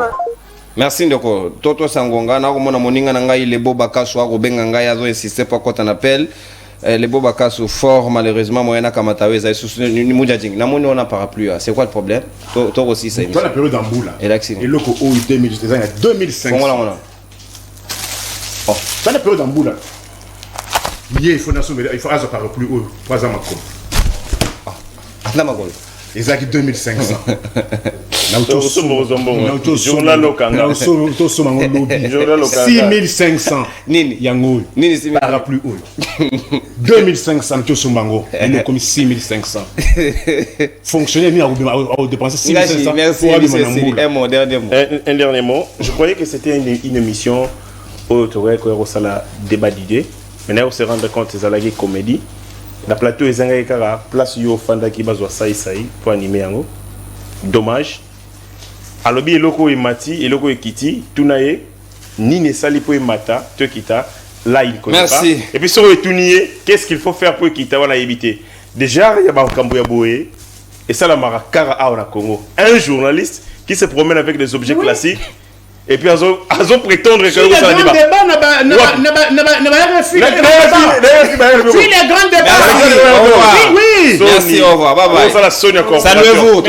Merci ndeko. Toto Sangonga na komona moninga na ngai Lebo Bakaso ako benga ngai azo insister pas quand on appelle Lebo Bakaso fort malheureusement moyena kamatawe za ni mujajing. Na moni on a parapluie. C'est quoi le problème? To aussi ça. Toi la période d'Amboula. Et l'accent. Et loko o 2000 c'était en 2005. Oh, ça n'est pas d'Amboula. Il faut avoir parapluie haut. 3 ans encore. Ah, ils ont 2500. 6500. Nini Yango. Nini parapluie haut. 2500 Tosomango. Il est comme 6500. Fonctionnaire ni à dépenser 6500. Merci. Un dernier mot. Je croyais que c'était une émission où tu aurais un débat d'idées. Maintenant, on se rend compte que c'est la comédie. La plateau est en place yo fanda qui bazwa saï pour animer yango. Dommage. Alobi eloko e mati, eloko e kiti, tunaye ni ne sali po e mata, te kita, là il connaît pas. Et puis sur le tunier, qu'est-ce qu'il faut faire pour quitter wala éviter? Déjà, il y a ba kambo ya boé et ça la marakara a au Congo. Un journaliste qui se promène avec des objets classiques. Et puis, ils ont prétendre que c'est un débat. Si les grands débats. Oui. Merci, au revoir. Bye bye. Salut vous.